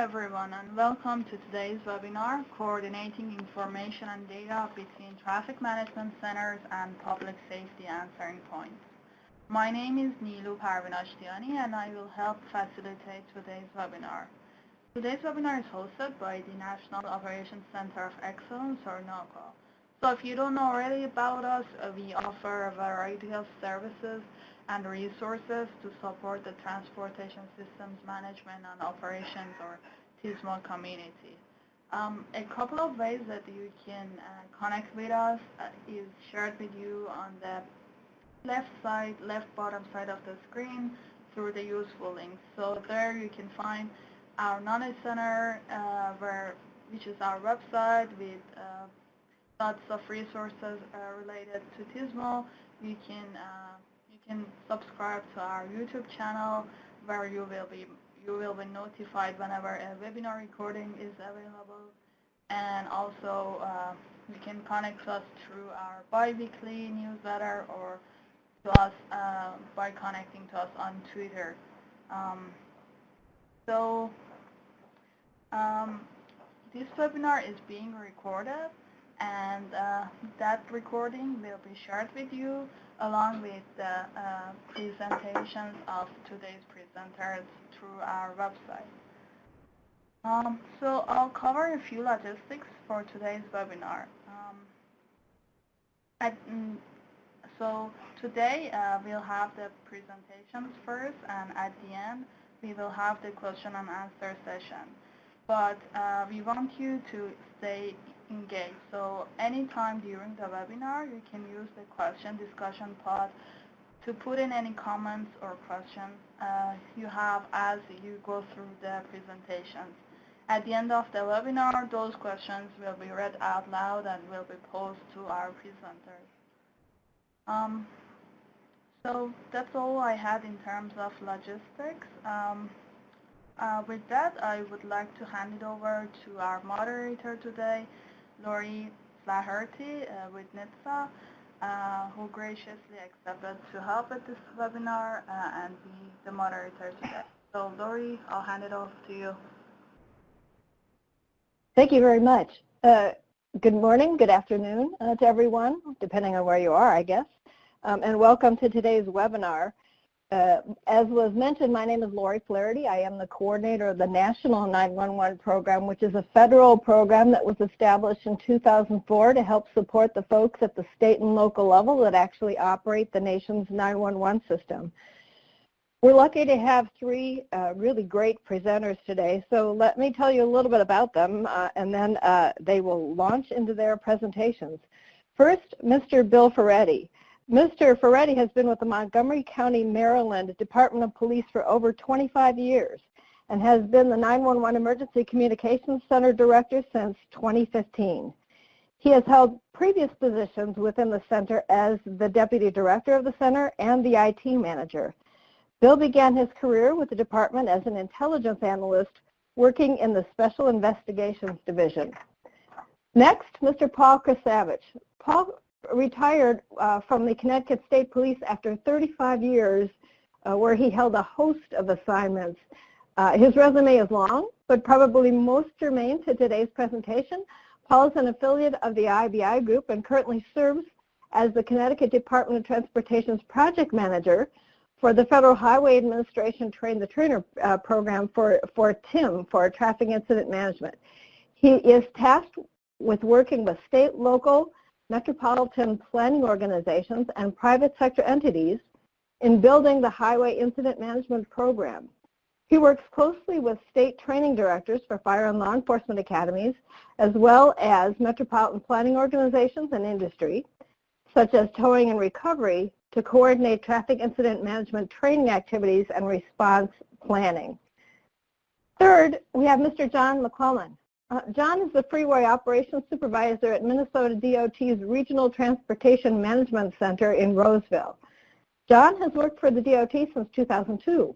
everyone, and welcome to today's webinar, Coordinating Information and Data Between Traffic Management Centers and Public Safety Answering Points. My name is Neelu Parvinashtiani, and I will help facilitate today's webinar. Today's webinar is hosted by the National Operations Center of Excellence, or NOCO. So if you don't know already about us, we offer a variety of services and resources to support the transportation systems management and operations, or TSMO community. A couple of ways that you can connect with us is shared with you on the left bottom side of the screen through the useful links. So there you can find our knowledge center, which is our website with lots of resources related to TSMO. You can subscribe to our YouTube channel, where you will be notified whenever a webinar recording is available, and also you can connect us through our bi-weekly newsletter or to us by connecting to us on Twitter. This webinar is being recorded, and that recording will be shared with you along with the presentations of today's presenters through our website. So I'll cover a few logistics for today's webinar. So today we'll have the presentations first, and at the end we will have the question and answer session. But we want you to stay engaged. So anytime during the webinar, you can use the question discussion pod to put in any comments or questions you have as you go through the presentations. At the end of the webinar, those questions will be read out loud and will be posed to our presenters. So that's all I had in terms of logistics. With that, I would like to hand it over to our moderator today, Lori Flaherty with NHTSA, who graciously accepted to help at this webinar and be the moderator today. So Lori, I'll hand it off to you. Thank you very much. Good morning, good afternoon to everyone, depending on where you are, I guess. And welcome to today's webinar. As was mentioned, my name is Lori Flaherty. I am the coordinator of the National 911 Program, which is a federal program that was established in 2004 to help support the folks at the state and local level that actually operate the nation's 911 system. We're lucky to have three really great presenters today, so let me tell you a little bit about them, and then they will launch into their presentations. First, Mr. Bill Ferretti. Mr. Ferretti has been with the Montgomery County, Maryland Department of Police for over 25 years and has been the 911 Emergency Communications Center Director since 2015. He has held previous positions within the center as the Deputy Director of the center and the IT Manager. Bill began his career with the department as an intelligence analyst working in the Special Investigations Division. Next, Mr. Paul Krasavich. Paul retired from the Connecticut State Police after 35 years where he held a host of assignments. His resume is long, but probably most germane to today's presentation. Paul is an affiliate of the IBI Group and currently serves as the Connecticut Department of Transportation's project manager for the Federal Highway Administration Train the Trainer program for TIM, for Traffic Incident Management. He is tasked with working with state, local, metropolitan planning organizations and private sector entities in building the Highway Incident Management Program. He works closely with state training directors for fire and law enforcement academies, as well as metropolitan planning organizations and industry, such as towing and recovery, to coordinate traffic incident management training activities and response planning. Third, we have Mr. John McClellan. John is the Freeway Operations Supervisor at Minnesota DOT's Regional Transportation Management Center in Roseville. John has worked for the DOT since 2002.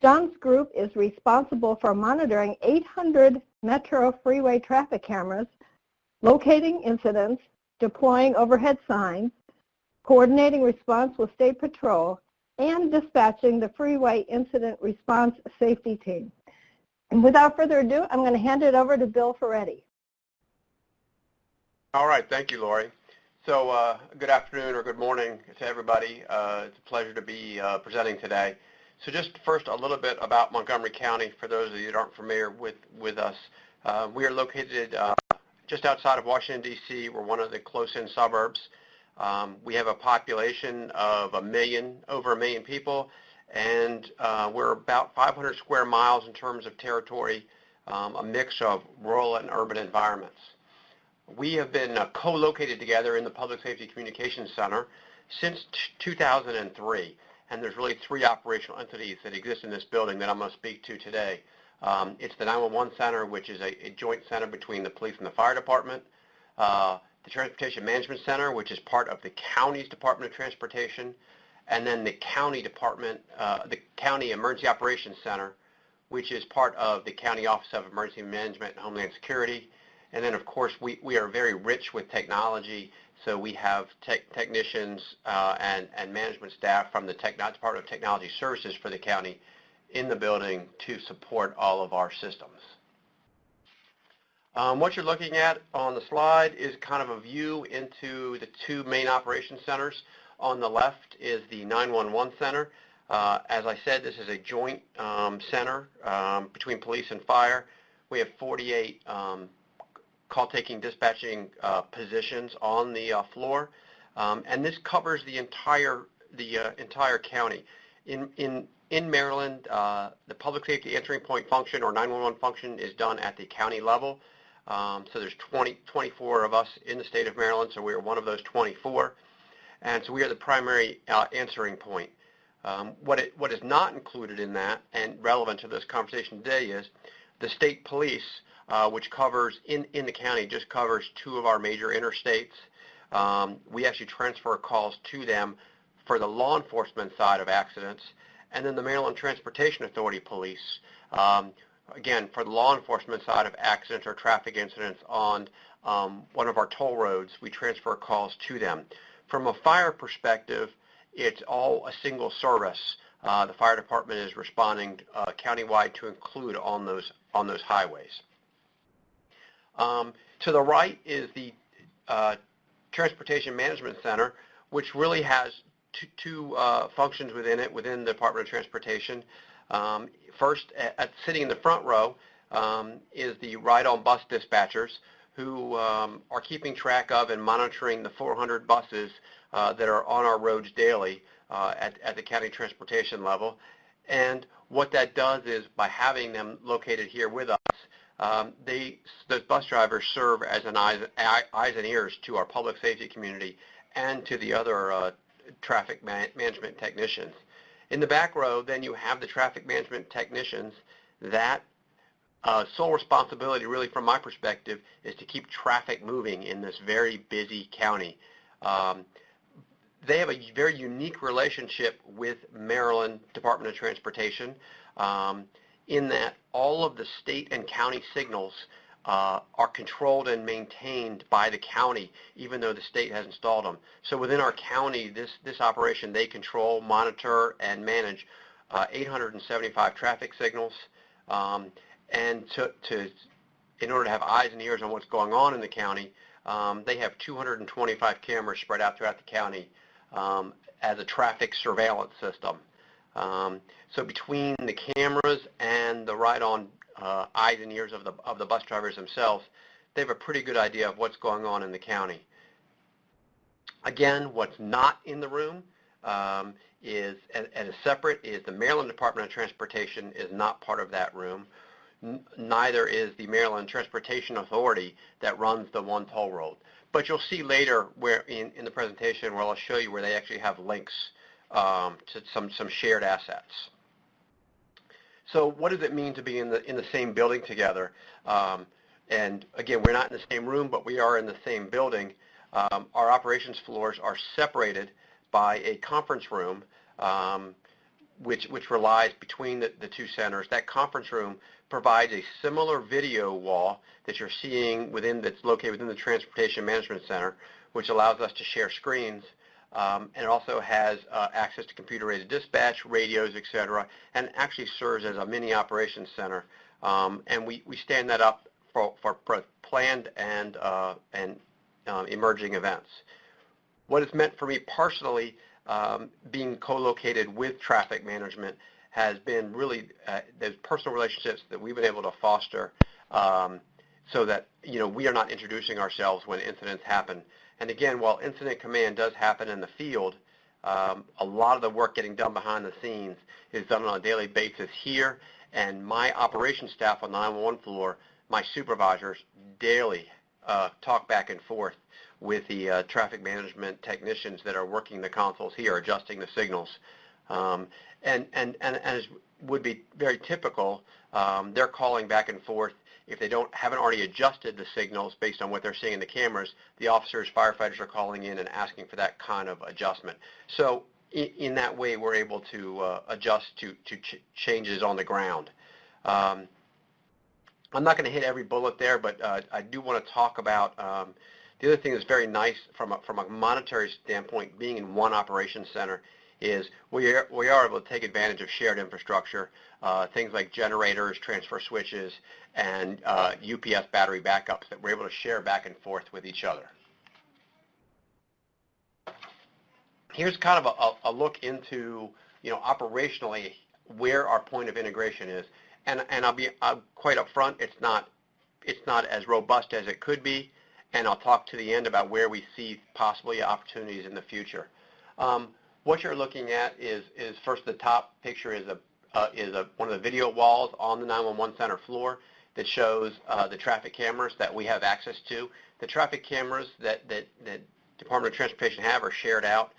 John's group is responsible for monitoring 800 metro freeway traffic cameras, locating incidents, deploying overhead signs, coordinating response with State Patrol, and dispatching the Freeway Incident Response Safety Team. And without further ado, I'm going to hand it over to Bill Ferretti. All right, thank you, Lori. So good afternoon or good morning to everybody. It's a pleasure to be presenting today. So just first a little bit about Montgomery County for those of you that aren't familiar with us. We are located just outside of Washington, D.C. We're one of the close-in suburbs. We have a population of over a million people, and we're about 500 square miles in terms of territory, a mix of rural and urban environments. We have been co-located together in the Public Safety Communications Center since 2003, and there's really three operational entities that exist in this building that I'm going to speak to today. It's the 911 Center, which is a joint center between the police and the fire department, the Transportation Management Center, which is part of the county's Department of Transportation, and then the county department, the County Emergency Operations Center, which is part of the County Office of Emergency Management and Homeland Security. And then, of course, we are very rich with technology, so we have technicians and management staff from the Department of Technology Services for the county in the building to support all of our systems. What you're looking at on the slide is kind of a view into the two main operation centers. On the left is the 911 Center. As I said, this is a joint center between police and fire. We have 48 call-taking, dispatching positions on the floor, and this covers the entire county. In Maryland, the public safety answering point function or 911 function is done at the county level. So there's 24 of us in the state of Maryland, so we are one of those 24, and so we are the primary answering point. What is not included in that and relevant to this conversation today is the state police, which covers in the county, just covers two of our major interstates. We actually transfer calls to them for the law enforcement side of accidents, and then the Maryland Transportation Authority Police, again, for the law enforcement side of accidents or traffic incidents on one of our toll roads, we transfer calls to them. From a fire perspective, it's all a single service. The fire department is responding countywide to include on those highways. To the right is the Transportation Management Center, which really has two functions within it, within the Department of Transportation. First, sitting in the front row is the ride-on bus dispatchers who are keeping track of and monitoring the 400 buses that are on our roads daily at the county transportation level. And what that does is, by having them located here with us, those bus drivers serve as an eyes and ears to our public safety community and to the other traffic management technicians. In the back row, then you have the traffic management technicians. That sole responsibility, really from my perspective, is to keep traffic moving in this very busy county. They have a very unique relationship with Maryland Department of Transportation in that all of the state and county signals are controlled and maintained by the county, even though the state has installed them. So within our county, this operation, they control, monitor, and manage 875 traffic signals. And in order to have eyes and ears on what's going on in the county, they have 225 cameras spread out throughout the county as a traffic surveillance system. So between the cameras and the ride-on eyes and ears of the bus drivers themselves, they have a pretty good idea of what's going on in the county. Again, what's not in the room is, and is separate, is the Maryland Department of Transportation is not part of that room. Neither is the Maryland Transportation Authority that runs the one toll road. But you'll see later where in the presentation where I'll show you where they actually have links to some shared assets. So what does it mean to be in the same building together? And again, we're not in the same room, but we are in the same building. Our operations floors are separated by a conference room, which relies between the two centers. That conference room provides a similar video wall that you're seeing that's located within the Transportation Management Center, which allows us to share screens. and it also has access to computer-aided dispatch, radios, etc., and actually serves as a mini operations center. And we stand that up for planned and emerging events. What it's meant for me personally, being co-located with traffic management, has been really those personal relationships that we've been able to foster, so that we are not introducing ourselves when incidents happen. And again, while incident command does happen in the field, a lot of the work getting done behind the scenes is done on a daily basis here, and my operations staff on the 911 floor, my supervisors, daily talk back and forth with the traffic management technicians that are working the consoles here, adjusting the signals. And as would be very typical, they're calling back and forth. If they haven't already adjusted the signals based on what they're seeing in the cameras, the officers, firefighters are calling in and asking for that kind of adjustment. So in that way, we're able to adjust to changes on the ground. I'm not going to hit every bullet there, but I do want to talk about the other thing that's very nice from a monetary standpoint, being in one operations center, is we are able to take advantage of shared infrastructure, things like generators, transfer switches, and UPS battery backups that we're able to share back and forth with each other. Here's kind of a look into, operationally where our point of integration is, and I'll be quite upfront. It's not as robust as it could be, and I'll talk to the end about where we see possibly opportunities in the future. What you're looking at is first, the top picture is one of the video walls on the 911 center floor that shows the traffic cameras that we have access to. The traffic cameras that Department of Transportation have are shared out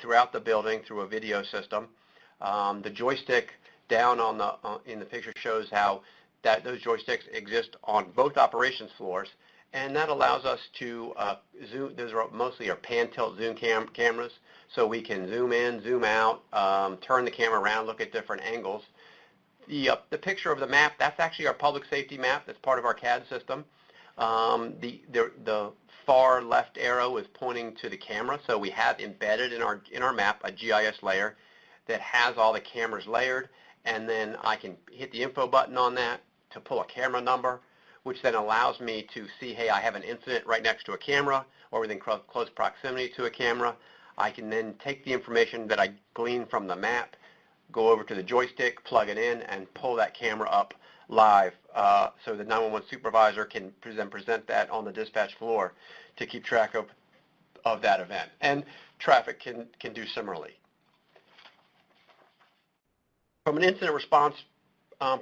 throughout the building through a video system. The joystick down in the picture shows how those joysticks exist on both operations floors, and that allows us to zoom. Those are mostly our pan tilt zoom cameras, so we can zoom in, zoom out, turn the camera around, look at different angles. The picture of the map, that's actually our public safety map. That's part of our CAD system. The far left arrow is pointing to the camera, so we have embedded in our map a GIS layer that has all the cameras layered, and then I can hit the info button on that to pull a camera number, which then allows me to see, hey, I have an incident right next to a camera or within close proximity to a camera. I can then take the information that I glean from the map, go over to the joystick, plug it in, and pull that camera up live, so the 911 supervisor can then present that on the dispatch floor to keep track of that event. And traffic can do similarly. From an incident response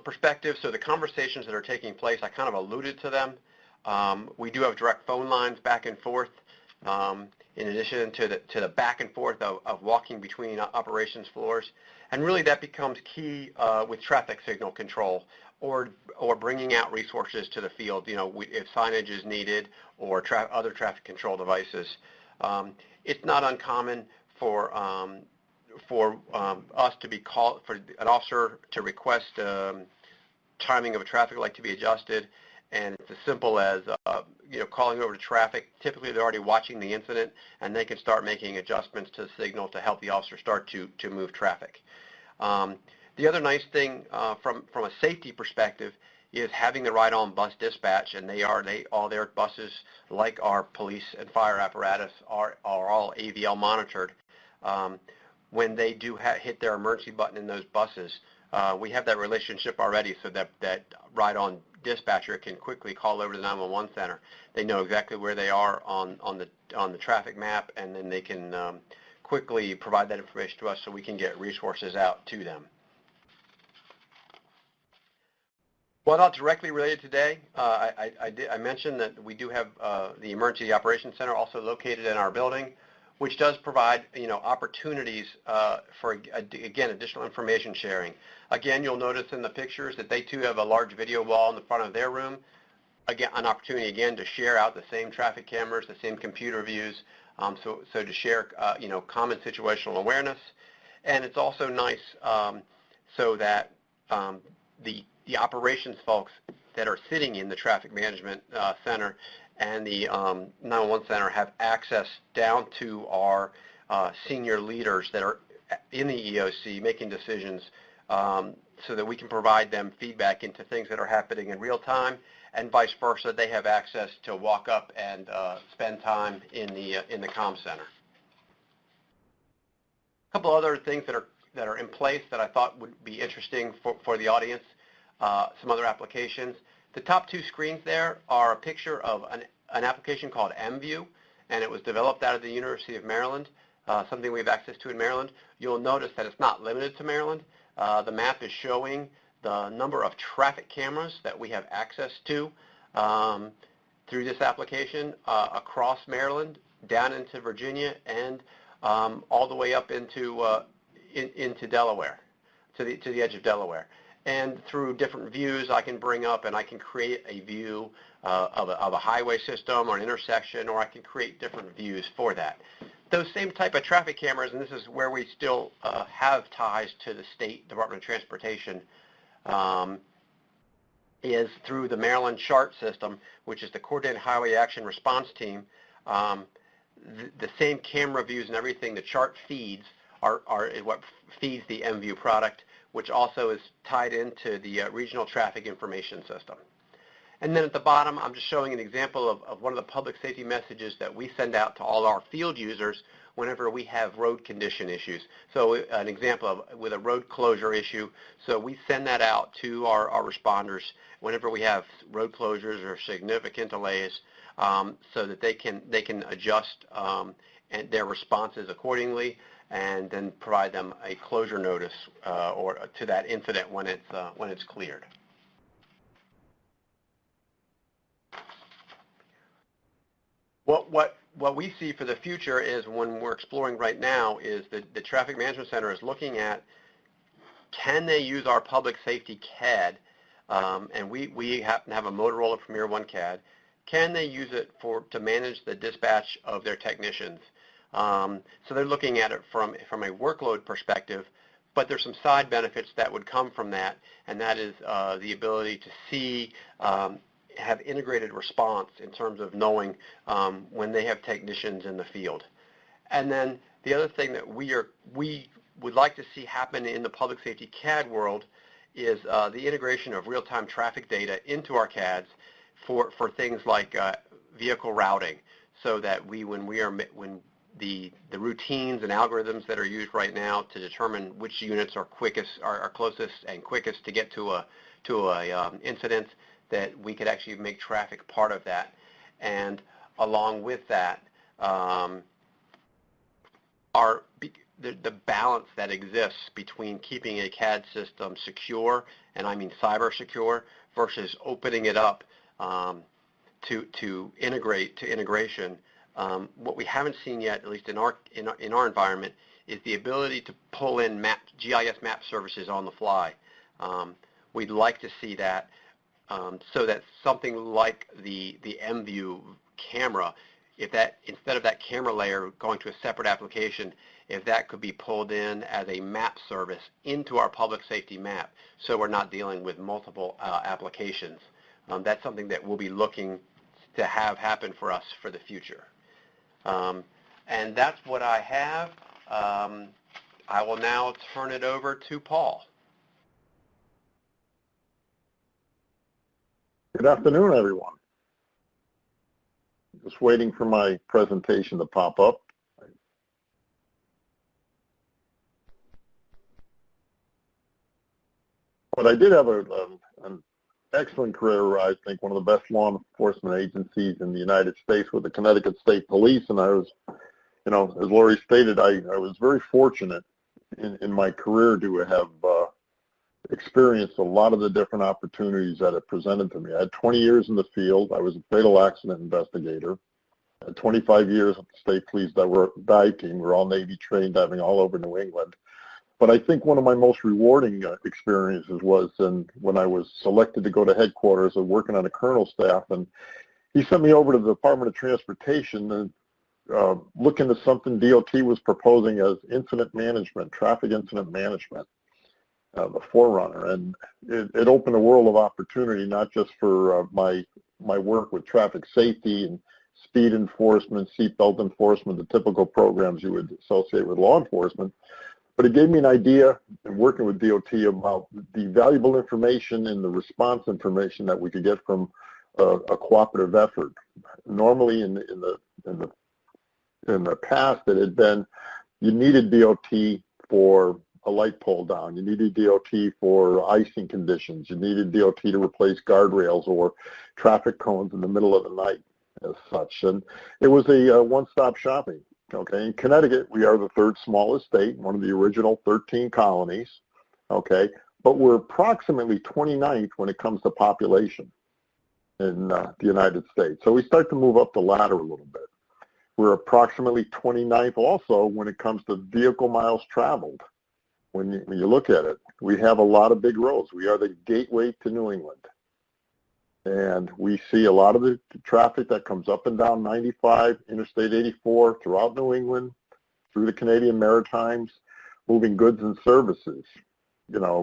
perspective, so the conversations that are taking place, I kind of alluded to them. We do have direct phone lines back and forth, in addition to the back and forth of walking between operations floors. And really that becomes key with traffic signal control or bringing out resources to the field, if signage is needed or other traffic control devices. It's not uncommon for us to be called, for an officer to request timing of a traffic light to be adjusted, and it's as simple as calling over to traffic. Typically they're already watching the incident, and they can start making adjustments to the signal to help the officer start to move traffic. The other nice thing from a safety perspective is having the ride-on bus dispatch, and all their buses, like our police and fire apparatus, are all AVL monitored. When they do hit their emergency button in those buses, we have that relationship already, so that ride-on dispatcher can quickly call over to the 911 center. They know exactly where they are on the traffic map, and then they can quickly provide that information to us so we can get resources out to them. While not directly related today, I mentioned that we do have the Emergency Operations Center also located in our building, which does provide opportunities for, again, additional information sharing. Again, you'll notice in the pictures that they too have a large video wall in the front of their room. Again, an opportunity again to share out the same traffic cameras, the same computer views, so to share common situational awareness. And it's also nice so that the operations folks that are sitting in the traffic management center and the 911 center have access down to our senior leaders that are in the EOC making decisions so that we can provide them feedback into things that are happening in real time, and vice versa. They have access to walk up and spend time in the comm center. A couple other things that are in place that I thought would be interesting for the audience, some other applications. The top two screens there are a picture of an application called MView, and it was developed out of the University of Maryland, something we have access to in Maryland. You'll notice that it's not limited to Maryland. The map is showing the number of traffic cameras that we have access to through this application across Maryland, down into Virginia, and all the way up into Delaware, to the edge of Delaware. And through different views I can bring up, and I can create a view of a highway system or an intersection, or I can create different views for that. Those same type of traffic cameras, and this is where we still have ties to the State Department of Transportation, is through the Maryland CHART system, which is the Coordinated Highway Action Response Team. The same camera views and everything the CHART feeds are what feeds the MView product, which also is tied into the Regional Traffic Information System. And then at the bottom, I'm just showing an example of one of the public safety messages that we send out to all our field users whenever we have road condition issues. So an example with a road closure issue, so we send that out to our responders whenever we have road closures or significant delays, so that they can adjust and their responses accordingly, and then provide them a closure notice or to that incident when it's cleared. What we see for the future is, when we're exploring right now, is the Traffic Management Center is looking at, can they use our public safety CAD, and we happen to have a Motorola Premier 1 CAD, can they use it to manage the dispatch of their technicians? So they're looking at it from a workload perspective, but there's some side benefits that would come from that, and that is the ability to see, have integrated response in terms of knowing when they have technicians in the field. And then the other thing that we would like to see happen in the public safety CAD world is the integration of real-time traffic data into our CADs for things like vehicle routing, so that when the routines and algorithms that are used right now to determine which units are closest and quickest to get to a incident, that we could actually make traffic part of that. And along with that, the balance that exists between keeping a CAD system secure, and I mean cyber secure, versus opening it up to integration. What we haven't seen yet, at least in our environment, is the ability to pull in GIS map services on the fly. We'd like to see that, so that something like the MView camera, if that, instead of that camera layer going to a separate application, if that could be pulled in as a map service into our public safety map, so we're not dealing with multiple applications. That's something that we'll be looking to have happen for us for the future. And that's what I have. I will now turn it over to Paul. Good afternoon, everyone. Just waiting for my presentation to pop up. But I did have an excellent career. I think one of the best law enforcement agencies in the United States with the Connecticut State Police, and I was, as Lori stated, I was very fortunate in my career to have experienced a lot of the different opportunities that it presented to me. I had 20 years in the field. I was a fatal accident investigator. I had 25 years at the State Police dive team. We're all Navy trained, diving all over New England. But I think one of my most rewarding experiences was when I was selected to go to headquarters and working on a colonel's staff, and he sent me over to the Department of Transportation and look into something DOT was proposing as incident management, traffic incident management, the forerunner. And it opened a world of opportunity, not just for my work with traffic safety and speed enforcement, seatbelt enforcement, the typical programs you would associate with law enforcement. But it gave me an idea in working with DOT about the valuable information and the response information that we could get from a cooperative effort. Normally in the past, it had been you needed DOT for a light pole down, you needed DOT for icing conditions, you needed DOT to replace guardrails or traffic cones in the middle of the night as such. And it was a one-stop shopping. Okay, in Connecticut, we are the third smallest state, one of the original 13 colonies, okay, but we're approximately 29th when it comes to population in the United States. So we start to move up the ladder a little bit. We're approximately 29th also when it comes to vehicle miles traveled. When you look at it, we have a lot of big roads. We are the gateway to New England. And we see a lot of the traffic that comes up and down 95, Interstate 84, throughout New England, through the Canadian Maritimes, moving goods and services. You know,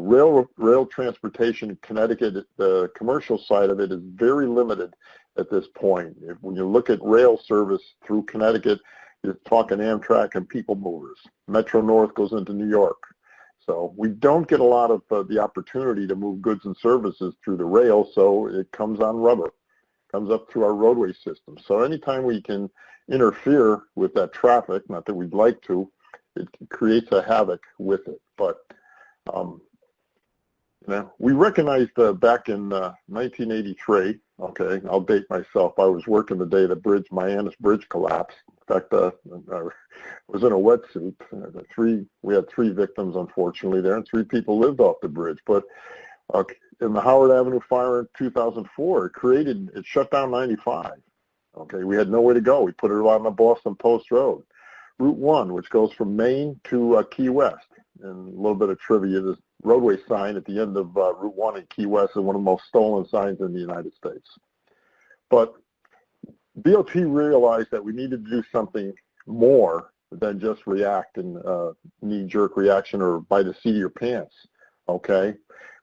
rail transportation in Connecticut, the commercial side of it is very limited at this point. When you look at rail service through Connecticut, you're talking Amtrak and people movers. Metro North goes into New York. So we don't get a lot of the opportunity to move goods and services through the rail, so it comes on rubber, comes up through our roadway system. So anytime we can interfere with that traffic, not that we'd like to, it creates a havoc with it. But you know, we recognized back in 1983, okay, I'll date myself, I was working the day the Mayanus Bridge collapsed. In fact, I was in a wetsuit. We had 3 victims, unfortunately, there, and 3 people lived off the bridge. But in the Howard Avenue fire in 2004, it shut down 95. Okay, we had nowhere to go. We put it on the Boston Post Road. Route 1, which goes from Maine to Key West. And a little bit of trivia, this roadway sign at the end of Route 1 in Key West is one of the most stolen signs in the United States. But DOT realized that we needed to do something more than just react in knee-jerk reaction or by the seat of your pants, okay?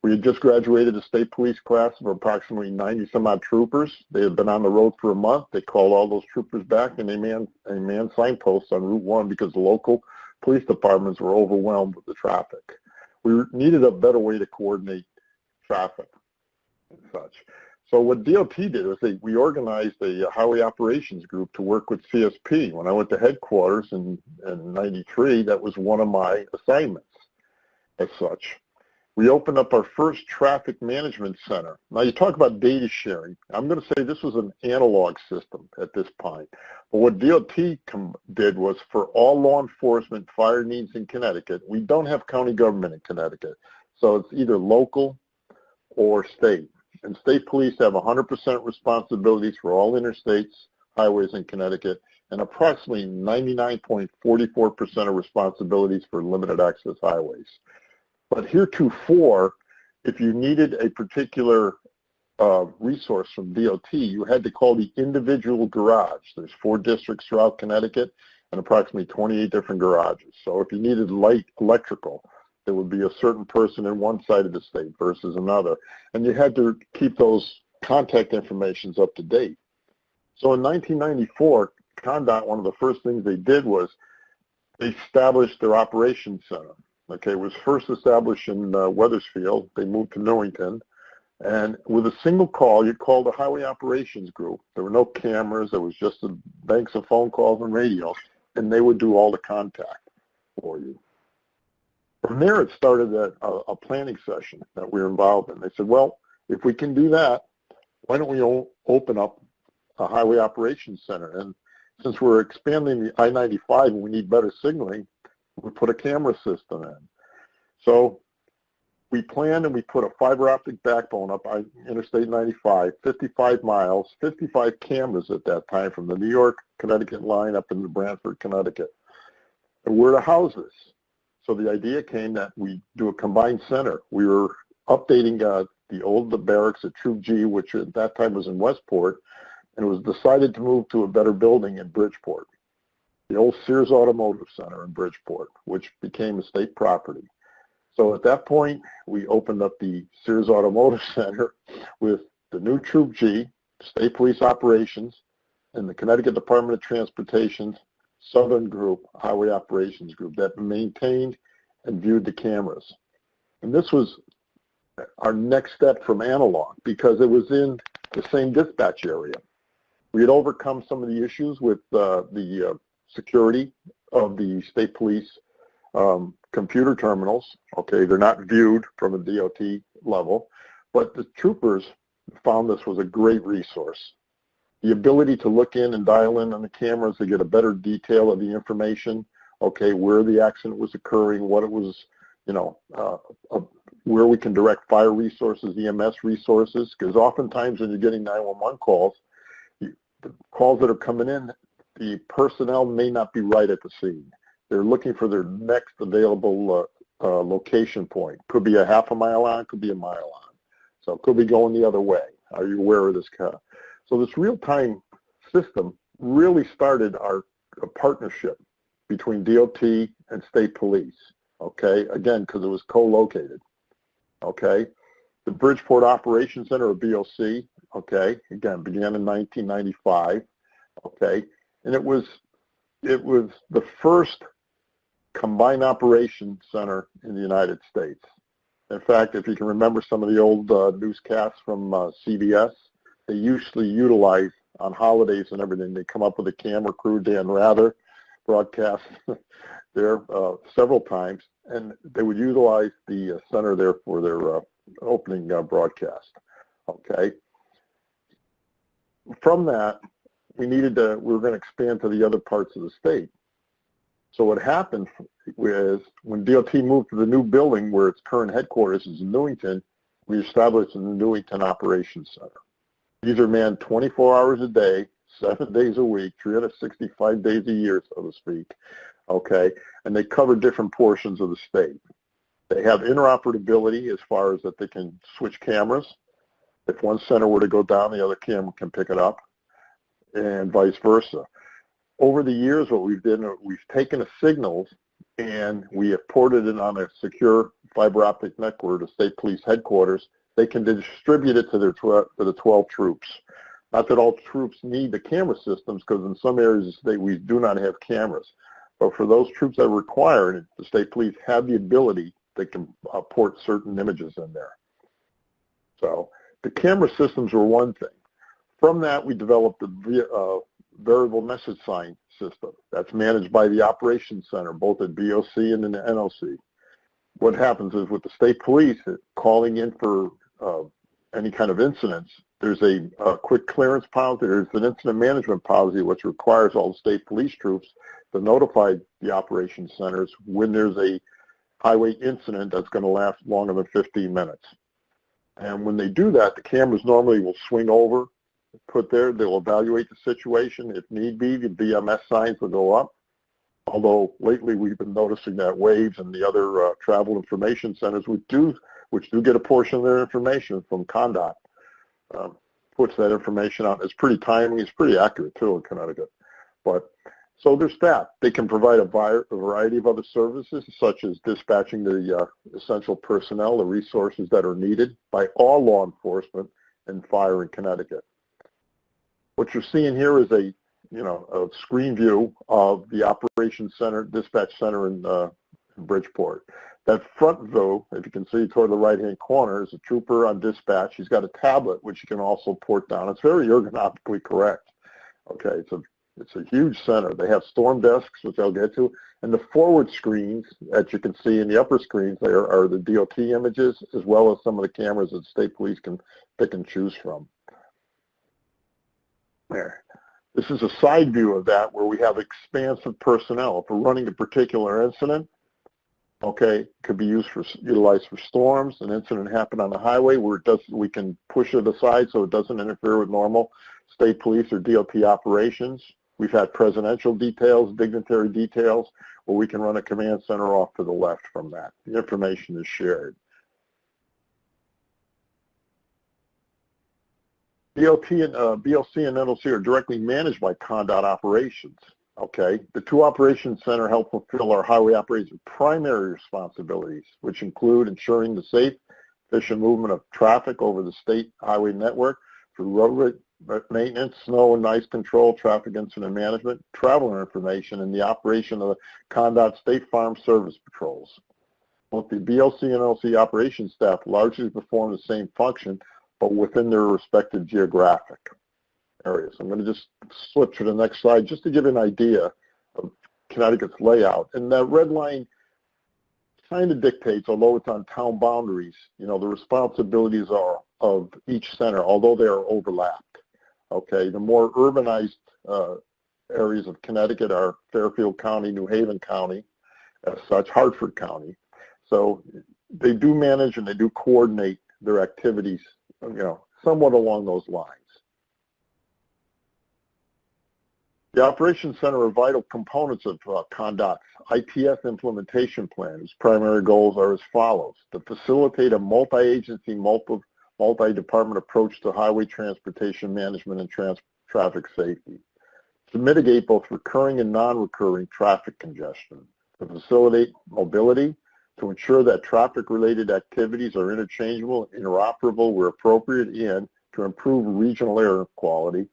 We had just graduated a state police class of approximately 90-some-odd troopers. They had been on the road for a month. They called all those troopers back, and they manned signposts on Route 1 because the local police departments were overwhelmed with the traffic. We needed a better way to coordinate traffic and such. So what DOT did was we organized a highway operations group to work with CSP. When I went to headquarters in 93, that was one of my assignments as such. We opened up our first traffic management center. Now you talk about data sharing. I'm going to say this was an analog system at this point. But what DOT did was for all law enforcement fire needs in Connecticut, we don't have county government in Connecticut. So it's either local or state. And state police have 100% responsibilities for all interstates, highways in Connecticut, and approximately 99.44% of responsibilities for limited access highways. But heretofore, if you needed a particular resource from DOT, you had to call the individual garage. There's 4 districts throughout Connecticut and approximately 28 different garages. So if you needed light electrical, there would be a certain person in one side of the state versus another. And you had to keep those contact informations up to date. So in 1994, CONDOT, one of the first things they did was they established their operations center. Okay, it was first established in Wethersfield. They moved to Newington. And with a single call, you'd call the highway operations group. There were no cameras. There was just banks of phone calls and radios. And they would do all the contact for you. From there, it started a planning session that we were involved in. They said, well, if we can do that, why don't we open up a highway operations center? And since we're expanding the I-95 and we need better signaling, we put a camera system in. So we planned and we put a fiber optic backbone up on Interstate 95, 55 miles, 55 cameras at that time from the New York, Connecticut line up into Brantford, Connecticut. And where to house this? So the idea came that we do a combined center. We were updating the barracks at Troop G, which at that time was in Westport, and it was decided to move to a better building in Bridgeport, the old Sears Automotive Center in Bridgeport, which became a state property. So at that point, we opened up the Sears Automotive Center with the new Troop G, state police operations, in the Connecticut Department of Transportation's Southern Group, Highway Operations Group, that maintained and viewed the cameras. And this was our next step from analog because it was in the same dispatch area. We had overcome some of the issues with the security of the state police computer terminals. Okay, they're not viewed from a DOT level, but the troopers found this was a great resource. The ability to look in and dial in on the cameras to get a better detail of the information, okay, where the accident was occurring, what it was, you know, where we can direct fire resources, EMS resources, because oftentimes when you're getting 911 calls, the calls that are coming in, the personnel may not be right at the scene. They're looking for their next available location point. Could be a half a mile on, could be a mile on. So it could be going the other way. Are you aware of this car? So this real-time system really started our partnership between DOT and state police, okay? Again, because it was co-located, okay? The Bridgeport Operations Center, or BOC, okay, again, began in 1995, okay? And it was the first combined operations center in the United States. In fact, if you can remember some of the old newscasts from CBS, they usually utilize on holidays and everything. They come up with a camera crew. Dan Rather broadcast there several times, and they would utilize the center there for their opening broadcast. Okay. From that, we were going to expand to the other parts of the state. So what happened was when DOT moved to the new building where its current headquarters is in Newington, we established the Newington Operations Center. These are manned 24 hours a day, 7 days a week, 365 days a year, so to speak, okay? And they cover different portions of the state. They have interoperability as far as that they can switch cameras. If one center were to go down, the other camera can pick it up, and vice versa. Over the years, what we've done, we've taken the signals and we have ported it on a secure fiber optic network to state police headquarters. They can distribute it to the 12 troops. Not that all troops need the camera systems, because in some areas of the state we do not have cameras. But for those troops that require it, the state police have the ability, they can port certain images in there. So the camera systems were one thing. From that, we developed the variable message sign system that's managed by the operations center, both at BOC and in the NOC. What happens is with the state police calling in for any kind of incidents, there's a quick clearance policy, there's an incident management policy which requires all the state police troops to notify the operations centers when there's a highway incident that's going to last longer than 15 minutes. And when they do that, the cameras normally will swing over, put there, they'll evaluate the situation. If need be, the BMS signs will go up. Although lately we've been noticing that Waves and the other travel information centers, which do get a portion of their information from CONDOT, puts that information out. It's pretty timely. It's pretty accurate too in Connecticut. But so there's that. They can provide a variety of other services, such as dispatching the essential personnel, the resources that are needed by all law enforcement and fire in Connecticut. What you're seeing here is a screen view of the operations center, dispatch center in Bridgeport. That front view, if you can see toward the right-hand corner, is a trooper on dispatch. He's got a tablet which you can also port down. It's very ergonomically correct. Okay, it's a huge center. They have storm desks, which I'll get to, and the forward screens that you can see in the upper screens there are the DOT images, as well as some of the cameras that state police can pick and choose from. There. This is a side view of that where we have expansive personnel. If we're running a particular incident, okay, it could be utilized for storms. An incident happened on the highway where we can push it aside so it doesn't interfere with normal state police or DOT operations. We've had presidential details, dignitary details, where we can run a command center off to the left from that. The information is shared. BOC and NLC are directly managed by CONDOT operations. Okay, the two operations center help fulfill our highway operations primary responsibilities, which include ensuring the safe, efficient movement of traffic over the state highway network through maintenance, snow and ice control, traffic incident management, traveler information, and the operation of the CONDOT State Farm Service Patrols. Both the BLC and LC operations staff largely perform the same function, but within their respective geographic areas. I'm going to just flip to the next slide just to give you an idea of Connecticut's layout. And that red line kind of dictates, although it's on town boundaries, the responsibilities are of each center, although they are overlapped. Okay, the more urbanized areas of Connecticut are Fairfield County, New Haven County, as such, Hartford County. So they do manage and they do coordinate their activities, somewhat along those lines. The Operations Center are vital components of CONDOT's ITS implementation plan. Its primary goals are as follows: to facilitate a multi-agency, multi-department approach to highway transportation management and traffic safety, to mitigate both recurring and non-recurring traffic congestion, to facilitate mobility, to ensure that traffic-related activities are interchangeable and interoperable where appropriate, and to improve regional air quality,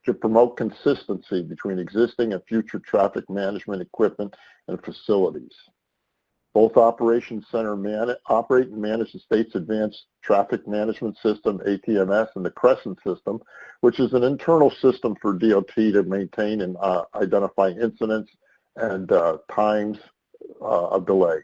to promote consistency between existing and future traffic management equipment and facilities. Both operations center operate and manage the state's Advanced Traffic Management System, ATMS, and the Crescent System, which is an internal system for DOT to maintain and identify incidents and times of delay.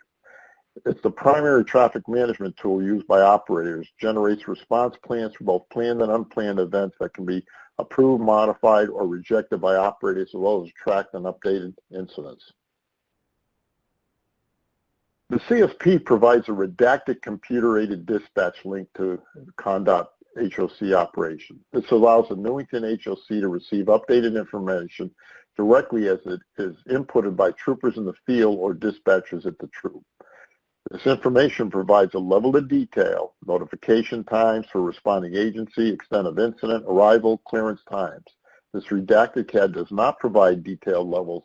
It's the primary traffic management tool used by operators, generates response plans for both planned and unplanned events that can be approved, modified, or rejected by operators, as well as tracked and updated incidents. The CSP provides a redacted computer-aided dispatch link to CONDOT HOC operation. This allows the Newington HOC to receive updated information directly as it is inputted by troopers in the field or dispatchers at the troop. This information provides a level of detail, notification times for responding agency, extent of incident, arrival, clearance times. This redacted CAD does not provide detailed levels,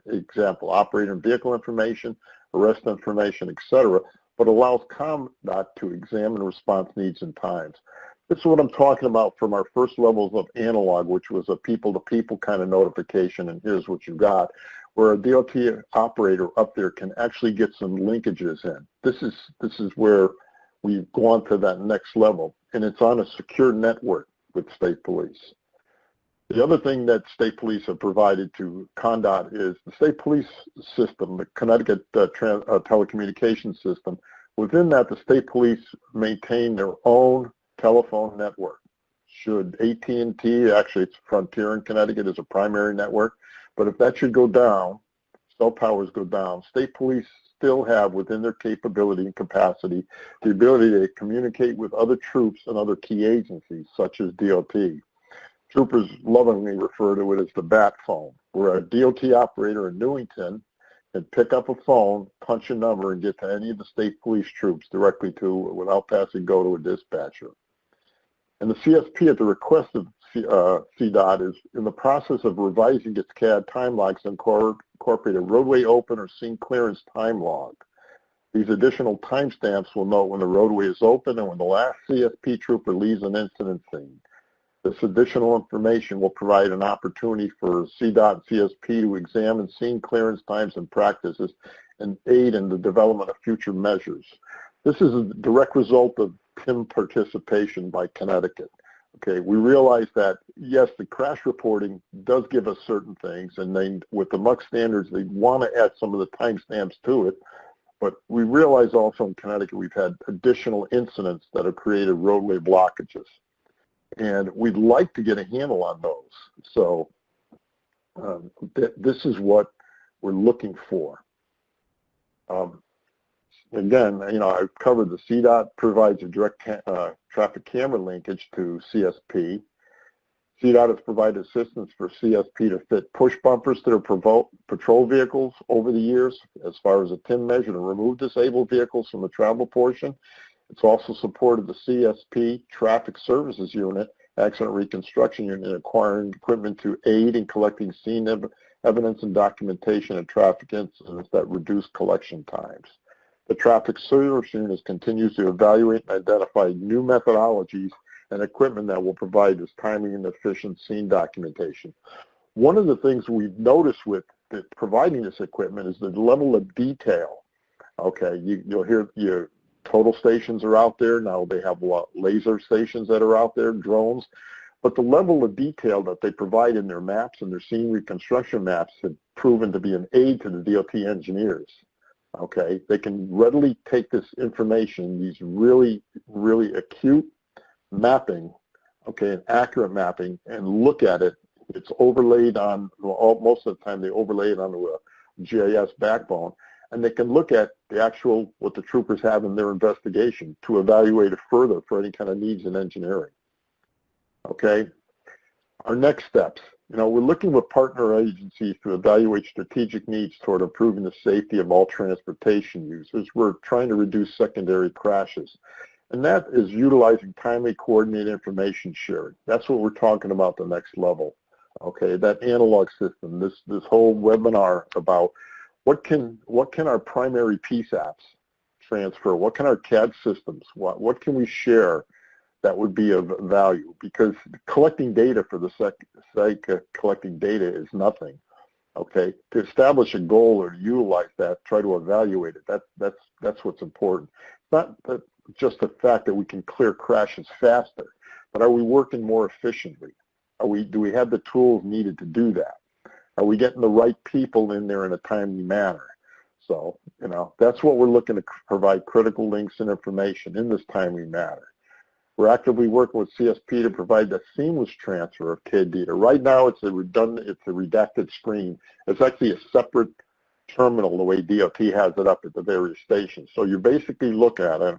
example, operator and vehicle information, arrest information, etc., but allows CONDOT to examine response needs and times. This is what I'm talking about from our first levels of analog, which was a people-to-people kind of notification, and here's what you got, where a DOT operator up there can actually get some linkages in. This is where we've gone to that next level, and it's on a secure network with state police. The other thing that state police have provided to CONDOT is the state police system, the Connecticut telecommunications system. Within that, the state police maintain their own telephone network. Should AT&T, actually it's Frontier in Connecticut, is a primary network, but if that should go down, cell towers go down, state police still have within their capability and capacity the ability to communicate with other troops and other key agencies such as DOT. Troopers lovingly refer to it as the bat phone, where a DOT operator in Newington can pick up a phone, punch a number, and get to any of the state police troops directly to, without passing go to a dispatcher. And the CSP, at the request of CDOT, is in the process of revising its CAD time logs and incorporate a roadway open or scene clearance time log. These additional timestamps will note when the roadway is open and when the last CSP trooper leaves an incident scene. This additional information will provide an opportunity for CDOT and CSP to examine scene clearance times and practices and aid in the development of future measures. This is a direct result of PIM participation by Connecticut. Okay, we realize that, yes, the crash reporting does give us certain things, and they, with the MUC standards, they want to add some of the timestamps to it, but we realize also in Connecticut we've had additional incidents that have created roadway blockages, and we'd like to get a handle on those. So this is what we're looking for. Again, I've covered the CDOT provides a direct traffic camera linkage to CSP. CDOT has provided assistance for CSP to fit push bumpers to their patrol vehicles over the years as far as a TIM measure to remove disabled vehicles from the travel portion. It's also supported the CSP Traffic Services Unit, Accident Reconstruction Unit, acquiring equipment to aid in collecting scene evidence and documentation of traffic incidents that reduce collection times. The Traffic Service Unit continues to evaluate and identify new methodologies and equipment that will provide this timely and efficient scene documentation. One of the things we've noticed with providing this equipment is the level of detail. Okay, you'll hear your total stations are out there. Now they have laser stations that are out there, drones. But the level of detail that they provide in their maps and their scene reconstruction maps have proven to be an aid to the DOT engineers. Okay, they can readily take this information, these really, really acute mapping, okay, and accurate mapping, and look at it. It's overlaid on, most of the time they overlay it onto a GIS backbone, and they can look at the actual, what the troopers have in their investigation to evaluate it further for any kind of needs in engineering. Okay, our next steps. We're looking with partner agencies to evaluate strategic needs toward improving the safety of all transportation users. We're trying to reduce secondary crashes. And that is utilizing timely coordinated information sharing. That's what we're talking about the next level. Okay, that analog system, this whole webinar about what can our primary PSAPs transfer? What can our CAD systems, what can we share that would be of value? Because collecting data for the sake of collecting data is nothing. Okay, to establish a goal or utilize that, try to evaluate it, that's what's important. Not just the fact that we can clear crashes faster, but are we working more efficiently? Do we have the tools needed to do that? Are we getting the right people in there in a timely manner? So, that's what we're looking to provide, critical links and information in this timely manner. We're actively working with CSP to provide that seamless transfer of CAD data. Right now, it's a redacted screen. It's actually a separate terminal the way DOT has it up at the various stations. So you basically look at it,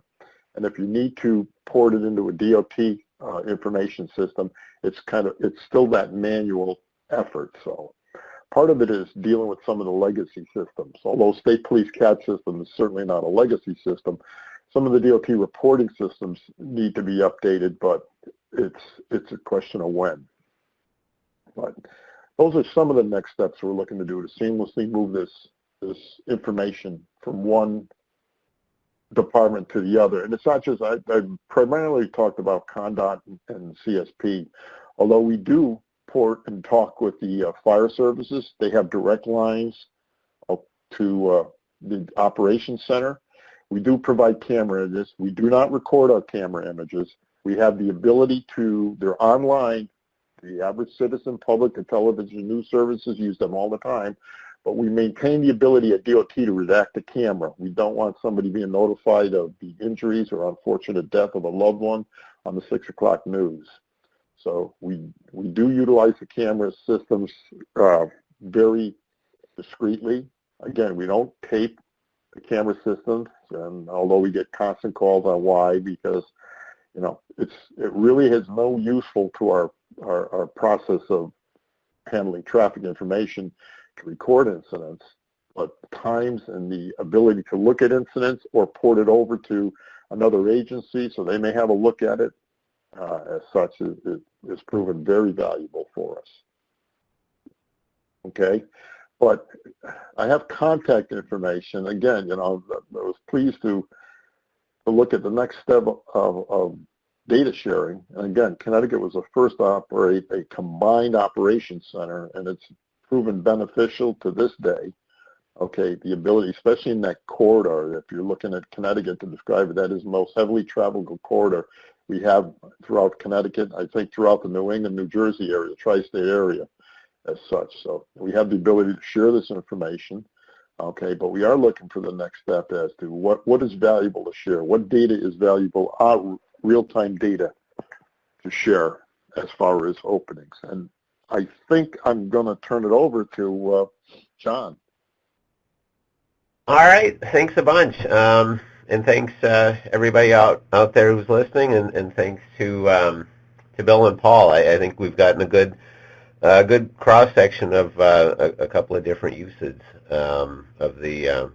and if you need to port it into a DOT information system, it's still that manual effort. So part of it is dealing with some of the legacy systems. Although state police CAD system is certainly not a legacy system, some of the DOT reporting systems need to be updated, but it's a question of when. But those are some of the next steps we're looking to do to seamlessly move this information from one department to the other. And it's not just, I primarily talked about CONDOT and CSP, although we do port and talk with the fire services. They have direct lines up to the operations center. We do provide camera images. We do not record our camera images. We have the ability to, they're online. The average citizen, public, and television news services use them all the time. But we maintain the ability at DOT to redact the camera. We don't want somebody being notified of the injuries or unfortunate death of a loved one on the 6 o'clock news. So we do utilize the camera systems very discreetly. Again, we don't tape the camera systems, and although we get constant calls on why, because it really has no useful to our process of handling traffic information to record incidents, but times and the ability to look at incidents or port it over to another agency so they may have a look at it as such is proven very valuable for us. Okay. But I have contact information. Again, I was pleased to look at the next step of data sharing. And again, Connecticut was the first to operate a combined operations center, and it's proven beneficial to this day. Okay, the ability, especially in that corridor, if you're looking at Connecticut to describe it, that is the most heavily traveled corridor we have throughout Connecticut, I think throughout the New England, New Jersey area, tri-state area. As such. So we have the ability to share this information, okay, but we are looking for the next step as to what is valuable to share, what data is valuable, real-time data to share as far as openings. And I think I'm going to turn it over to John. All right, thanks a bunch. And thanks everybody out there who's listening, and thanks to Bill and Paul. I think we've gotten a good cross-section of a couple of different uses of the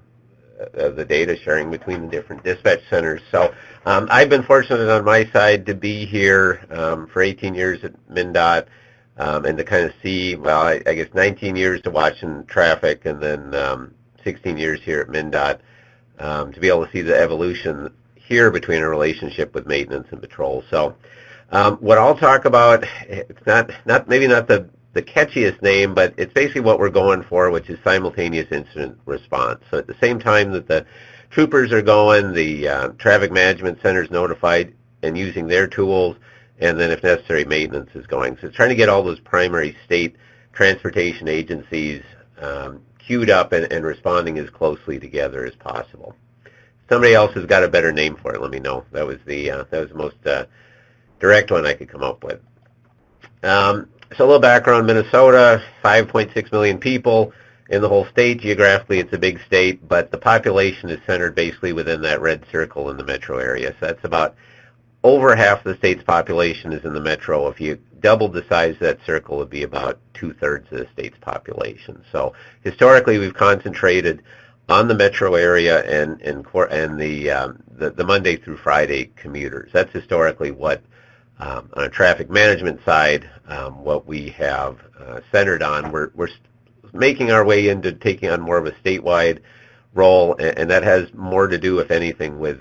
data sharing between the different dispatch centers. So I've been fortunate on my side to be here for 18 years at MnDOT and to kind of see, well, I guess 19 years to watching traffic, and then 16 years here at MnDOT to be able to see the evolution here between a relationship with maintenance and patrol. So What I'll talk about, it's maybe not the catchiest name, but it's basically what we're going for, which is simultaneous incident response. So at the same time that the troopers are going, the traffic management center is notified and using their tools, and then if necessary, maintenance is going. So it's trying to get all those primary state transportation agencies queued up and responding as closely together as possible. Somebody else has got a better name for it, let me know. That was the most direct one I could come up with. So a little background, Minnesota, 5.6 million people in the whole state. Geographically, it's a big state, but the population is centered basically within that red circle in the metro area. So that's about over half the state's population is in the metro. If you doubled the size of that circle, it would be about 2/3 of the state's population. So historically, we've concentrated on the metro area and the Monday through Friday commuters. That's historically what, on a traffic management side, what we have centered on. We're making our way into taking on more of a statewide role, and that has more to do, if anything, with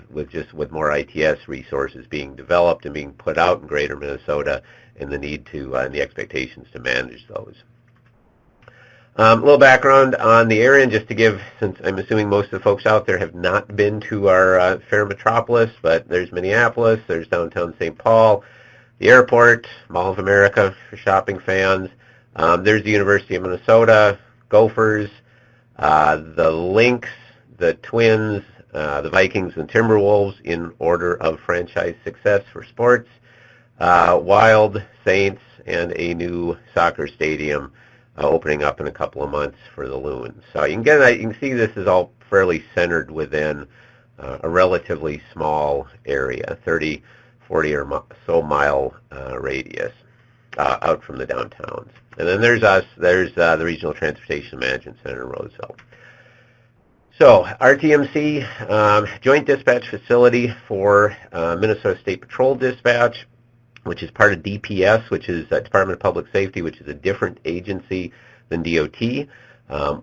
more ITS resources being developed and being put out in greater Minnesota, and the need to and the expectations to manage those. A little background on the area, and just to give, since I'm assuming most of the folks out there have not been to our fair metropolis, but there's Minneapolis, there's downtown St. Paul, the airport, Mall of America for shopping fans. There's the University of Minnesota, Gophers, the Lynx, the Twins, the Vikings and Timberwolves in order of franchise success for sports, Wild, Saints, and a new soccer stadium opening up in a couple of months for the Loons. So you can see this is all fairly centered within a relatively small area, 30, 40 or so mile radius out from the downtowns. And then there's us, there's the Regional Transportation Management Center in Roseville. So RTMC, Joint Dispatch Facility for Minnesota State Patrol Dispatch, which is part of DPS, which is Department of Public Safety, which is a different agency than DOT.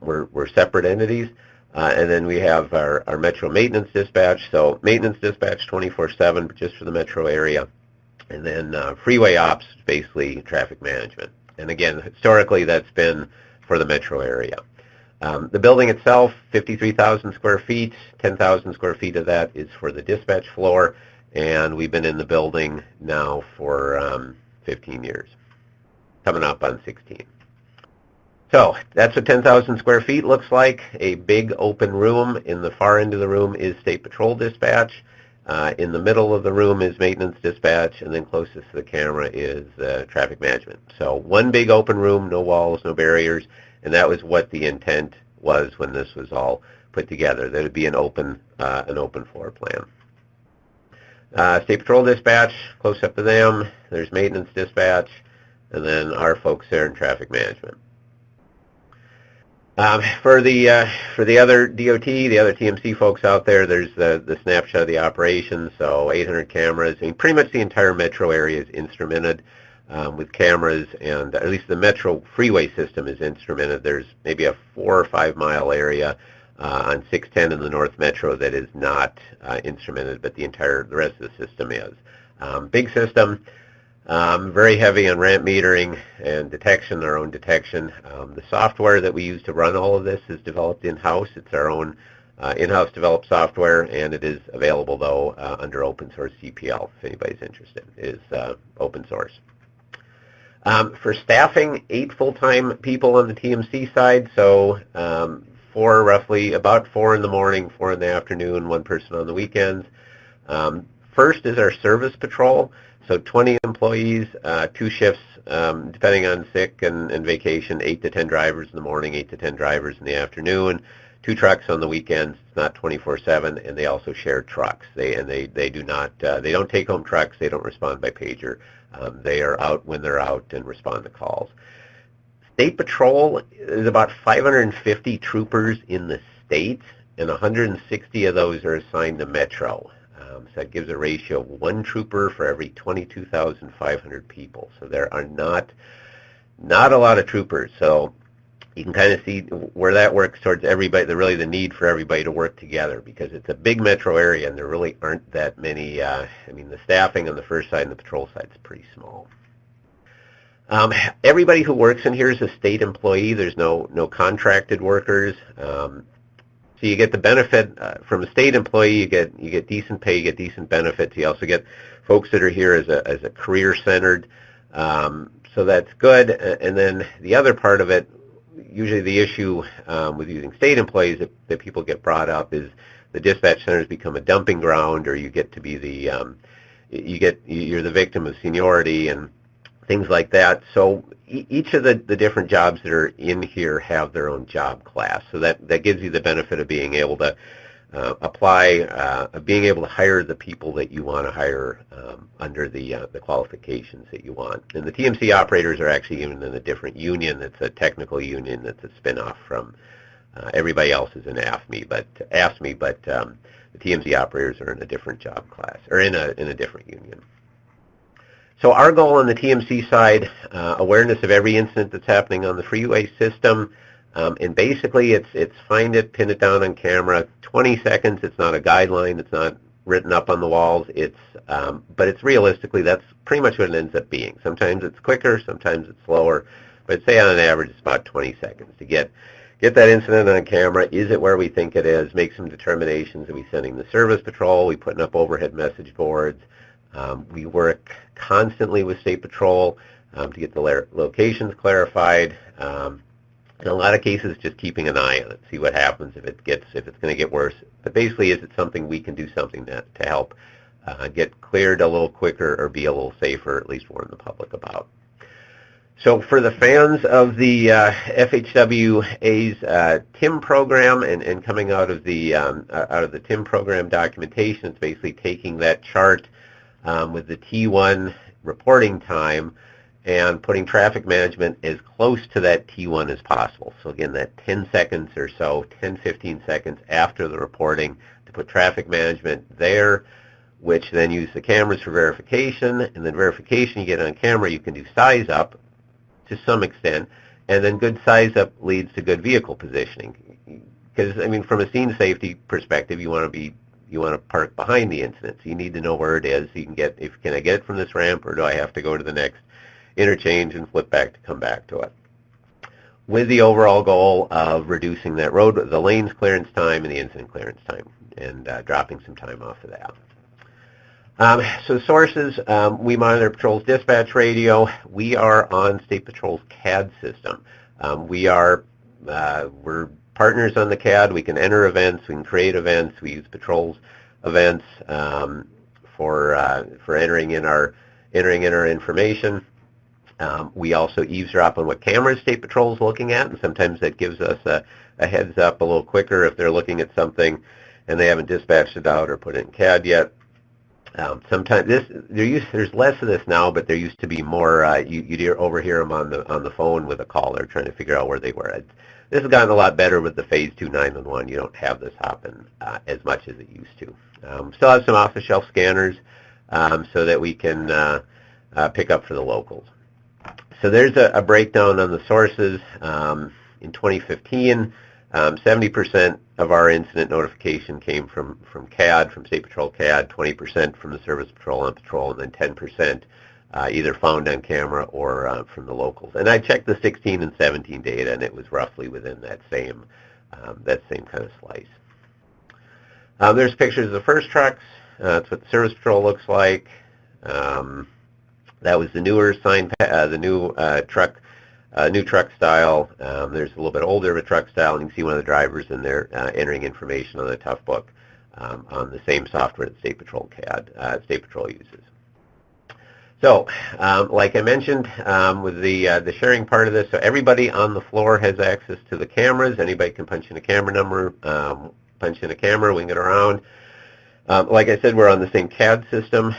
We're separate entities. And then we have our Metro Maintenance Dispatch, so maintenance dispatch 24/7 just for the metro area. And then freeway ops, basically traffic management. And again, historically that's been for the metro area. The building itself, 53,000 square feet, 10,000 square feet of that is for the dispatch floor, and we've been in the building now for 15 years, coming up on 16. So that's what 10,000 square feet looks like, a big open room. In the far end of the room is State Patrol Dispatch. In the middle of the room is Maintenance Dispatch, and then closest to the camera is Traffic Management. So one big open room, no walls, no barriers, and that was what the intent was when this was all put together. There would be an open floor plan. State Patrol Dispatch, close up to them. There's Maintenance Dispatch, and then our folks there in Traffic Management. For the other DOT, the other TMC folks out there, there's the snapshot of the operation. So 800 cameras. I mean, pretty much the entire metro area is instrumented with cameras, and at least the metro freeway system is instrumented. There's maybe a 4 or 5 mile area on 610 in the North Metro that is not instrumented, but the rest of the system is. Big system. Very heavy on ramp metering and detection, our own detection. The software that we use to run all of this is developed in-house. It's our own in-house developed software, and it is available, though, under open source CPL, if anybody's interested. It is open source. For staffing, 8 full-time people on the TMC side, so about 4 in the morning, 4 in the afternoon, 1 person on the weekends. First is our service patrol. So 20 employees, 2 shifts, depending on sick and vacation, 8 to 10 drivers in the morning, 8 to 10 drivers in the afternoon, 2 trucks on the weekends. It's not 24/7, and they also share trucks. They do not, they don't take home trucks. They don't respond by pager. They are out when they're out and respond to calls. State Patrol is about 550 troopers in the state, and 160 of those are assigned to Metro. So that gives a ratio of 1 trooper for every 22,500 people. So there are not a lot of troopers. So you can kind of see where that works towards everybody, the need for everybody to work together, because it's a big metro area and there really aren't that many, I mean, the staffing on the first side and the patrol side is pretty small. Everybody who works in here is a state employee. There's no contracted workers. So you get the benefit from a state employee. You get decent pay. You get decent benefits. You also get folks that are here as a career centered. So that's good. And then the other part of it, usually the issue with using state employees that people get brought up is the dispatch centers become a dumping ground, or you get to be you're the victim of seniority and things like that. So each of the different jobs that are in here have their own job class. So that gives you the benefit of being able to being able to hire the people that you want to hire under the qualifications that you want. And the TMC operators are actually even in a different union. It's a technical union that's a spin-off from everybody else is in AFSCME, but the TMC operators are in a different job class, or in a different union. So our goal on the TMC side, awareness of every incident that's happening on the freeway system, and basically it's find it, pin it down on camera, 20 seconds. It's not a guideline. It's not written up on the walls. But it's realistically, that's pretty much what it ends up being. Sometimes it's quicker, sometimes it's slower, but say on average it's about 20 seconds to get that incident on camera. Is it where we think it is? Make some determinations. Are we sending the service patrol? Are we putting up overhead message boards? We work constantly with State Patrol to get the locations clarified. In a lot of cases, just keeping an eye on it, see what happens if it's going to get worse. But basically, is it something we can do something to help get cleared a little quicker or be a little safer, at least warn the public about. So for the fans of the FHWA's TIM program and coming out of the TIM program documentation, it's basically taking that chart with the T1 reporting time and putting traffic management as close to that T1 as possible. So again, that 10 seconds or so, 10, 15 seconds after the reporting to put traffic management there, which then use the cameras for verification. And then verification you get on camera, you can do size up to some extent, and then good size up leads to good vehicle positioning. Because, I mean, from a scene safety perspective, you want to park behind the incident. So you need to know where it is. You can can I get it from this ramp, or do I have to go to the next interchange and flip back to come back to it, with the overall goal of reducing that the lanes clearance time and the incident clearance time, and dropping some time off of that. So sources, we monitor Patrol's dispatch radio. We are on State Patrol's CAD system. We're partners on the CAD. We can enter events. We can create events. We use Patrol's events for entering in our information. We also eavesdrop on what cameras State Patrol is looking at, and sometimes that gives us a heads up a little quicker if they're looking at something and they haven't dispatched it out or put it in CAD yet. Sometimes there's less of this now, but there used to be more. You'd overhear them on the phone with a caller trying to figure out where they were. This has gotten a lot better with the Phase 2 911. You don't have this happen as much as it used to. Still have some off-the-shelf scanners so that we can pick up for the locals. So there's a breakdown on the sources. In 2015, 70% of our incident notification came from CAD, from State Patrol CAD, 20% from the Service Patrol on patrol, and then 10% either found on camera or from the locals. And I checked the 16 and 17 data, and it was roughly within that same kind of slice. There's pictures of the first trucks. That's what the Service Patrol looks like. That was the newer new truck style. There's a little bit older of a truck style, and you can see one of the drivers in there entering information on the Tough Book on the same software that State Patrol uses. So, like I mentioned, with the sharing part of this, so everybody on the floor has access to the cameras. Anybody can punch in a camera number, punch in a camera, wing it around. Like I said, we're on the same CAD system.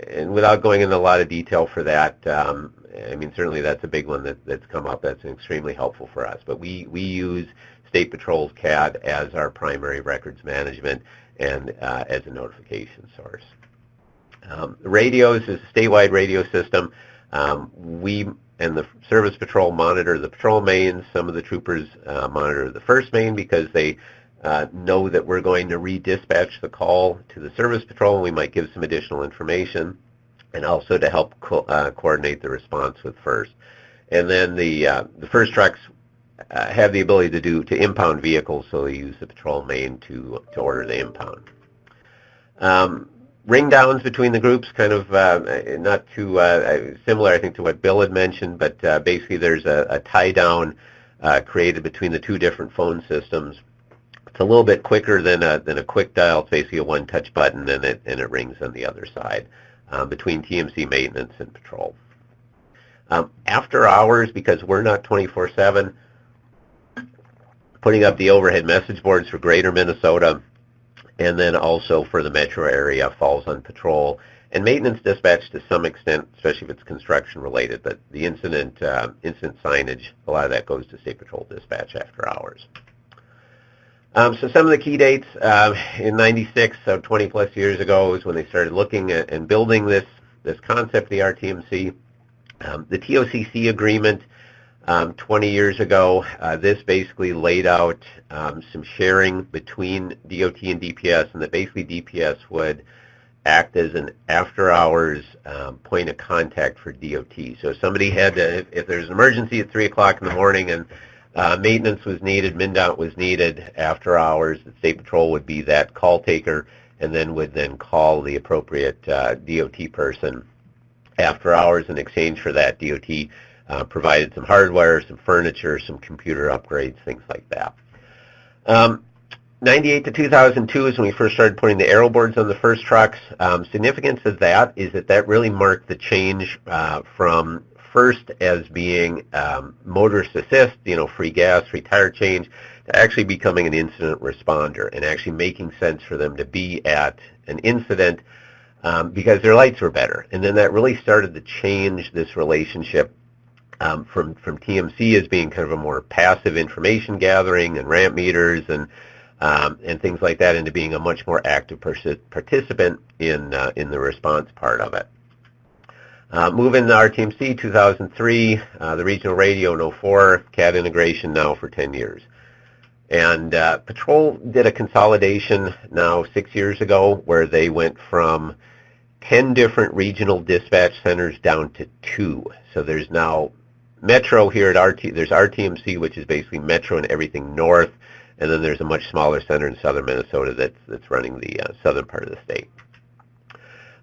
And without going into a lot of detail for that, I mean, certainly that's a big one that's come up. That's extremely helpful for us. But we use State Patrol's CAD as our primary records management and as a notification source. Radios is a statewide radio system. We and the service patrol monitor the patrol mains. Some of the troopers monitor the first main because they know that we're going to redispatch the call to the service patrol, and we might give some additional information, and also to help coordinate the response with first. And then the first trucks have the ability to impound vehicles, so they use the patrol main to order the impound. Ring downs between the groups, kind of not too similar, I think, to what Bill had mentioned, but basically there's a tie down created between the two different phone systems. It's a little bit quicker than a quick dial. It's basically a one-touch button, and it rings on the other side between TMC maintenance and patrol. After hours, because we're not 24/7, putting up the overhead message boards for Greater Minnesota, and then also for the metro area falls on patrol. And maintenance dispatch to some extent, especially if it's construction related, but the incident signage, a lot of that goes to state patrol dispatch after hours. So some of the key dates in '96, so 20 plus years ago, is when they started looking at and building this concept, the RTMC. The TOCC agreement 20 years ago, this basically laid out some sharing between DOT and DPS, and that basically DPS would act as an after-hours point of contact for DOT. So if somebody had to, if there's an emergency at 3 o'clock in the morning and maintenance was needed, MnDOT was needed after hours, the State Patrol would be that call taker, and then would then call the appropriate DOT person after hours. In exchange for that, DOT provided some hardware, some furniture, some computer upgrades, things like that. 98 to 2002 is when we first started putting the aero boards on the first trucks. Significance of that is that really marked the change from first as being motorist assist, free gas, free tire change, to actually becoming an incident responder and actually making sense for them to be at an incident because their lights were better. And then that really started to change this relationship from TMC as being kind of a more passive information gathering and ramp meters and things like that, into being a much more active participant in the response part of it. Moving to RTMC 2003, the regional radio in 04, CAD integration now for 10 years. And Patrol did a consolidation now 6 years ago where they went from 10 different regional dispatch centers down to 2. So there's now Metro here at there's RTMC, which is basically Metro and everything north, and then there's a much smaller center in southern Minnesota that's running the southern part of the state.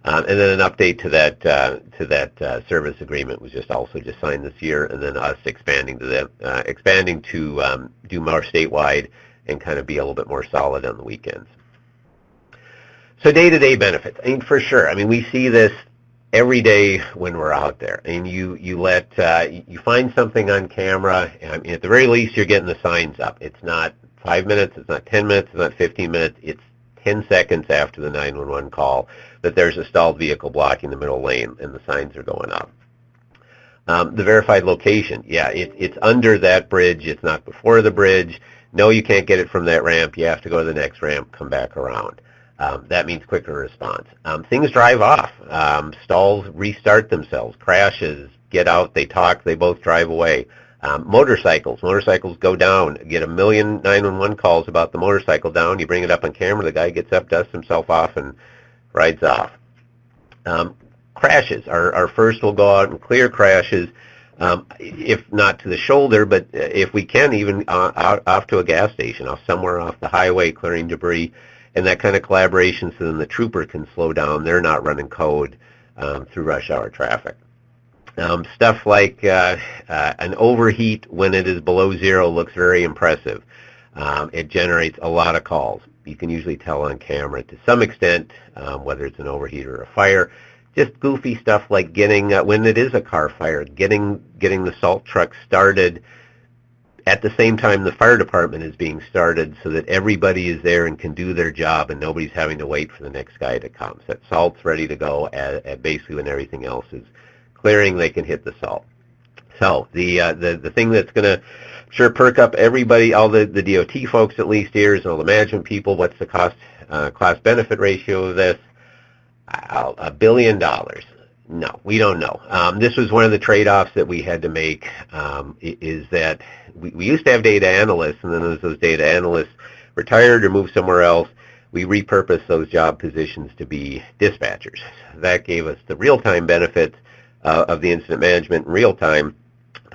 And then an update to that service agreement was just signed this year, and then us expanding to do more statewide and kind of be a little bit more solid on the weekends. So day-to-day benefits, for sure. We see this every day when we're out there. You find something on camera, and at the very least you're getting the signs up. It's not 5 minutes, it's not 10 minutes, it's not 15 minutes, it's 10 seconds after the 911 call that there's a stalled vehicle blocking the middle lane and the signs are going up. The verified location, it's under that bridge, it's not before the bridge. No, you can't get it from that ramp, you have to go to the next ramp, come back around. That means quicker response. Things drive off. Stalls restart themselves. Crashes, get out, they talk, they both drive away. Motorcycles go down. Get 1 million 911 calls about the motorcycle down. You bring it up on camera, the guy gets up, dusts himself off, and rides off. Crashes. Our first will go out and clear crashes, if not to the shoulder, but if we can, even off to a gas station, somewhere off the highway, clearing debris. And that kind of collaboration, so then the trooper can slow down. They're not running code through rush hour traffic. Stuff like an overheat when it is below zero looks very impressive. It generates a lot of calls. You can usually tell on camera to some extent whether it's an overheat or a fire. Just goofy stuff like getting, when it is a car fire, getting the salt truck started at the same time the fire department is being started, so that everybody is there and can do their job and nobody's having to wait for the next guy to come. So that salt's ready to go at basically when everything else is clearing, they can hit the salt. So the thing that's going to sure perk up everybody, all the DOT folks at least here, is all the management people, what's the cost benefit ratio of this? $1 billion. No, we don't know. This was one of the trade-offs that we had to make, is that we used to have data analysts, and then as those data analysts retired or moved somewhere else, we repurposed those job positions to be dispatchers. That gave us the real-time benefits of the incident management in real time.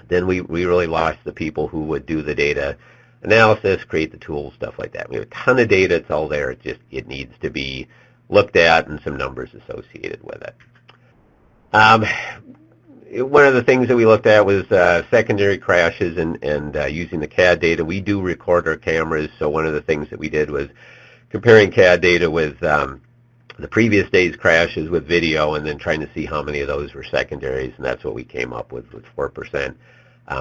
Then we really lost the people who would do the data analysis, create the tools, stuff like that. We have a ton of data. It's all there. It needs to be looked at and some numbers associated with it. One of the things that we looked at was secondary crashes and using the CAD data. We do record our cameras, so one of the things that we did was comparing CAD data with the previous day's crashes with video, and then trying to see how many of those were secondaries, and that's what we came up with 4%.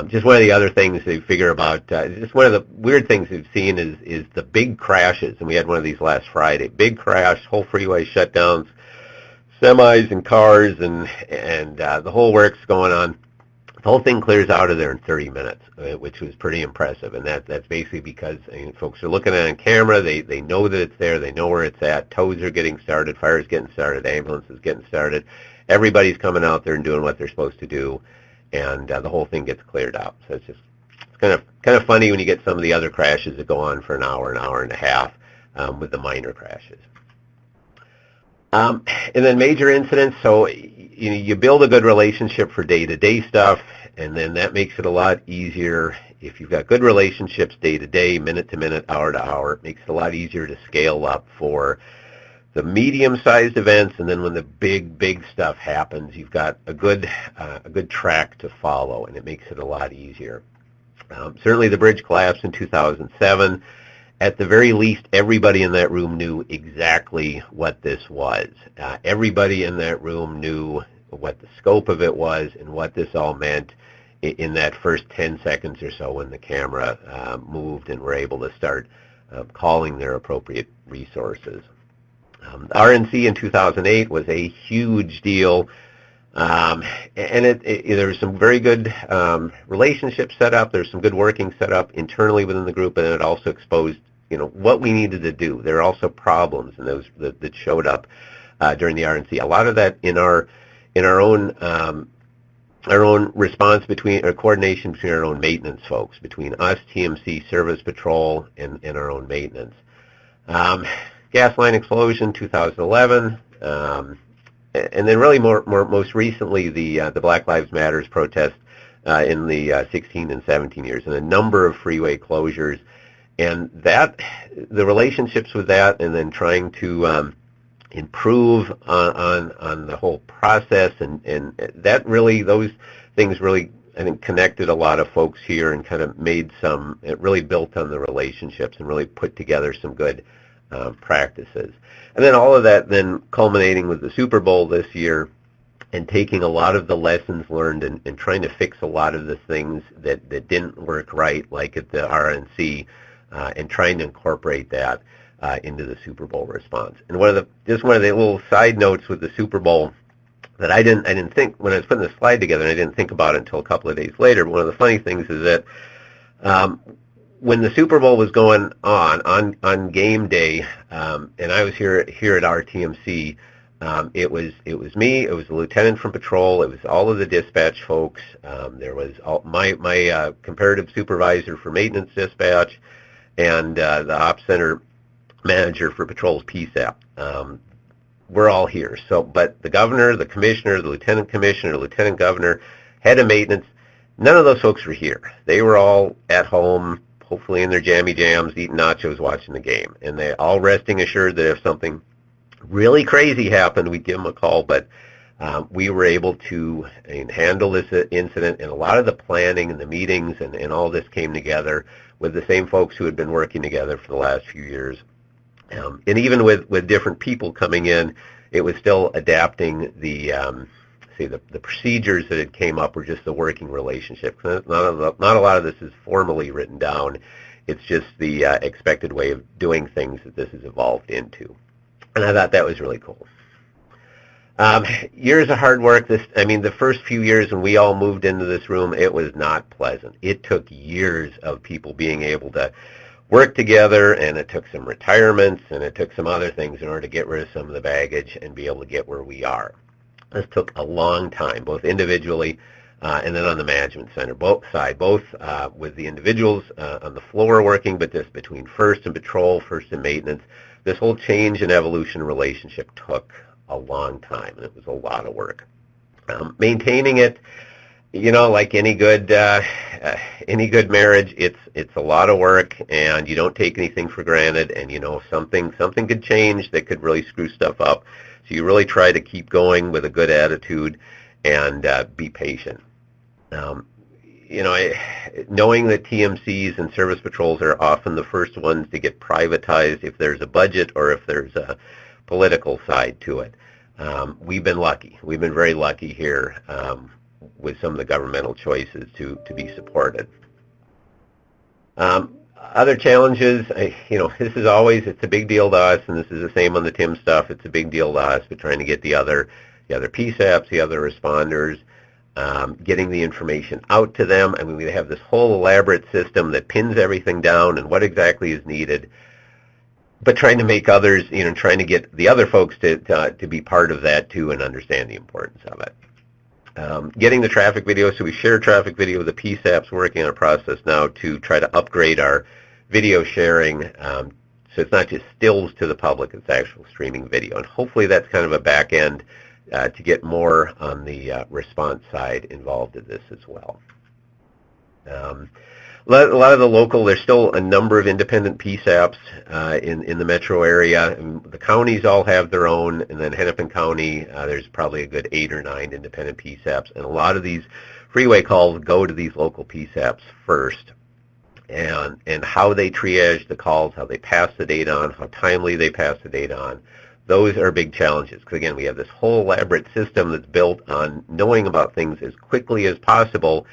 Just one of the other things they figure about, just one of the weird things we've seen is the big crashes, and we had one of these last Friday. Big crash, whole freeway shutdowns, semis and cars, and the whole works going on. The whole thing clears out of there in 30 minutes, which was pretty impressive, and that's basically because folks are looking at it on camera. They know that it's there. They know where it's at. Tows are getting started. Fire's getting started. Ambulance is getting started. Everybody's coming out there and doing what they're supposed to do, and the whole thing gets cleared out. So it's kind of funny when you get some of the other crashes that go on for an hour and a half with the minor crashes. And then major incidents, so you build a good relationship for day-to-day stuff, and then that makes it a lot easier. If you've got good relationships day-to-day, minute-to-minute, hour-to-hour, it makes it a lot easier to scale up for the medium-sized events, and then when the big stuff happens, you've got a good track to follow, and it makes it a lot easier. Certainly the bridge collapse in 2007. At the very least, everybody in that room knew exactly what this was. Everybody in that room knew what the scope of it was and what this all meant in that first 10 seconds or so when the camera moved and were able to start calling their appropriate resources. The RNC in 2008 was a huge deal, and there was some very good relationships set up. There's some good working set up internally within the group, and it also exposed what we needed to do. There are also problems and those that showed up during the RNC. A lot of that in our own response coordination between our own maintenance folks, between us, TMC, Service Patrol, and our own maintenance. Gas line explosion, 2011, and then really most recently the Black Lives Matters protest in the 16 and 17 years, and a number of freeway closures. And the relationships with that, and then trying to improve on the whole process, and that really, those things really, I think, connected a lot of folks here and kind of it really built on the relationships and really put together some good practices. And then all of that then culminating with the Super Bowl this year, and taking a lot of the lessons learned and trying to fix a lot of the things that didn't work right, like at the RNC, and trying to incorporate that into the Super Bowl response. And one of the little side notes with the Super Bowl that I didn't think when I was putting the slide together, and I didn't think about it until a couple of days later. But one of the funny things is that when the Super Bowl was going on game day, and I was here at RTMC, it was me, it was the lieutenant from patrol, it was all of the dispatch folks, there was my comparative supervisor for maintenance dispatch, and the ops center manager for patrol's PSAP. We're all here. So, but the governor, the commissioner, the lieutenant commissioner, lieutenant governor, head of maintenance, none of those folks were here. They were all at home, hopefully in their jammy jams, eating nachos, watching the game. And they all resting assured that if something really crazy happened, we'd give them a call. But we were able to handle this incident, and a lot of the planning and the meetings and all this came together with the same folks who had been working together for the last few years. And even with different people coming in, it was still adapting the procedures that had came up were just the working relationship. Not a lot of this is formally written down. It's just the expected way of doing things that this has evolved into. And I thought that was really cool. Years of hard work. The first few years when we all moved into this room, it was not pleasant. It took years of people being able to work together, and it took some retirements, and it took some other things in order to get rid of some of the baggage and be able to get where we are. This took a long time, both individually and then on the management center, both with the individuals on the floor working, but just between first and patrol, first and maintenance. This whole change and evolution relationship took a long time, and it was a lot of work. Maintaining it, like any good marriage, it's a lot of work, and you don't take anything for granted. And something could change that could really screw stuff up. So you really try to keep going with a good attitude and be patient. Knowing that TMCs and service patrols are often the first ones to get privatized if there's a budget or if there's a political side to it. We've been lucky. We've been very lucky here with some of the governmental choices to be supported. Other challenges, this is always, it's a big deal to us, and this is the same on the TIM stuff. It's a big deal to us. We're trying to get the other PSAPs, the other responders, getting the information out to them. I mean, we have this whole elaborate system that pins everything down and what exactly is needed, but trying to make others, trying to get the other folks to be part of that too and understand the importance of it. Getting the traffic video, so we share traffic video with the PSAPs, working on a process now to try to upgrade our video sharing, so it's not just stills to the public, it's actual streaming video. And hopefully that's kind of a back end to get more on the response side involved in this as well. A lot of the local, there's still a number of independent PSAPs in the metro area. And the counties all have their own, and then Hennepin County, there's probably a good 8 or 9 independent PSAPs. And a lot of these freeway calls go to these local PSAPs first. And how they triage the calls, how they pass the data on, how timely they pass the data on, those are big challenges. Because again, we have this whole elaborate system that's built on knowing about things as quickly as possible.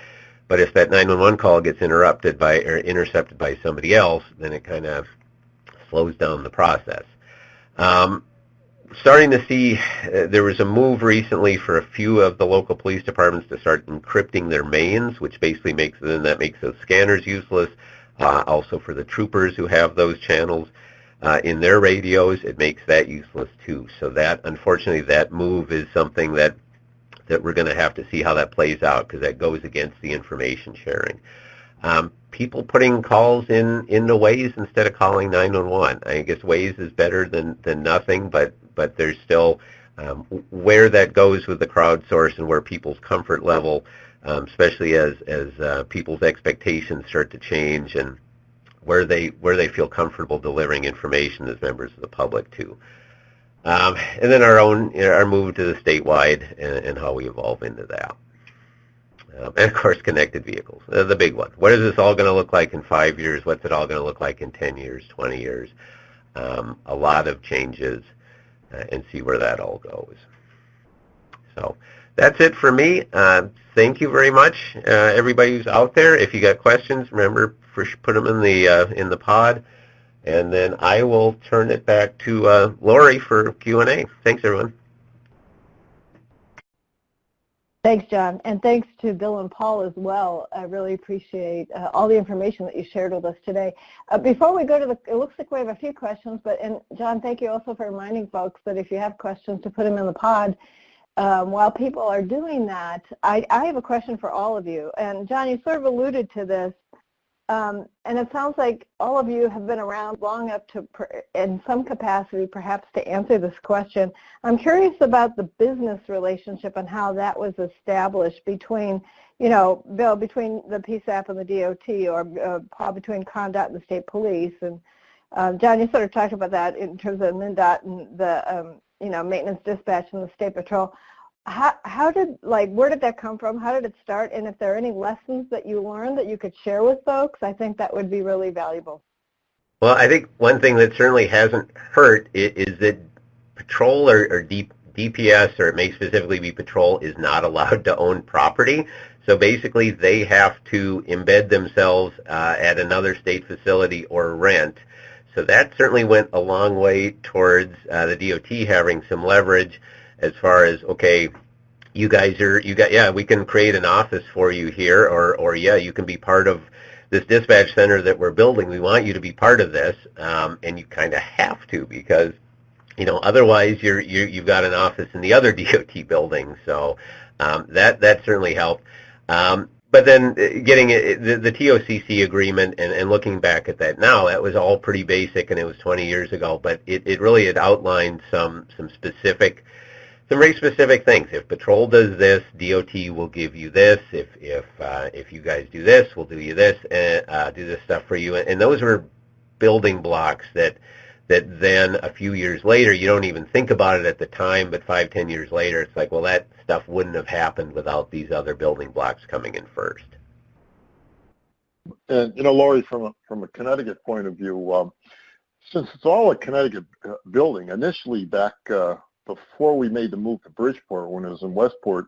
But if that 911 call gets intercepted by somebody else, then it kind of slows down the process. Starting to see, there was a move recently for a few of the local police departments to start encrypting their mains, which basically makes those scanners useless. Also for the troopers who have those channels in their radios, it makes that useless too. So that, unfortunately, that move is something that we're going to have to see how that plays out, because that goes against the information sharing. People putting calls into Waze instead of calling 911. I guess Waze is better than nothing, but there's still where that goes with the crowdsource and where people's comfort level, especially as people's expectations start to change, and where they feel comfortable delivering information as members of the public too. And then our move to the statewide and how we evolve into that. And of course, connected vehicles, the big one. What is this all going to look like in 5 years? What's it all going to look like in 10 years, 20 years? A lot of changes, and see where that all goes. So that's it for me. Thank you very much, everybody who's out there. If you got questions, remember, put them in the pod. And then I will turn it back to Lori for Q&A. Thanks, everyone. Thanks, John, and thanks to Bill and Paul as well. I really appreciate all the information that you shared with us today. Before we go to it looks like we have a few questions, and John, thank you also for reminding folks that if you have questions to put them in the pod. While people are doing that, I have a question for all of you. And John, you sort of alluded to this. And it sounds like all of you have been around long enough to, in some capacity, perhaps to answer this question. I'm curious about the business relationship and how that was established between, Bill, between the PSAP and the DOT, or Paul, between CONDOT and the state police. And John, you sort of talked about that in terms of MnDOT and the, maintenance dispatch and the state patrol. Where did that come from? How did it start? And if there are any lessons that you learned that you could share with folks, I think that would be really valuable. Well, I think one thing that certainly hasn't hurt is that patrol or DPS, or it may specifically be patrol, is not allowed to own property. So basically they have to embed themselves at another state facility or rent. So that certainly went a long way towards the DOT having some leverage as far as, okay, we can create an office for you here, or you can be part of this dispatch center that we're building. We want you to be part of this, and you kind of have to, because Otherwise you've got an office in the other DOT building. So that certainly helped. But then getting the TOCC agreement and looking back at that now, that was all pretty basic, and it was 20 years ago. But it really had outlined some very specific things. If patrol does this, DOT will give you this. If you guys do this, we'll do you this, and do this stuff for you. And those were building blocks that then a few years later, you don't even think about it at the time, but 5-10 years later, it's like, well, that stuff wouldn't have happened without these other building blocks coming in first. And, Lori, from a Connecticut point of view, since it's all a Connecticut building, initially back before we made the move to Bridgeport, when it was in Westport,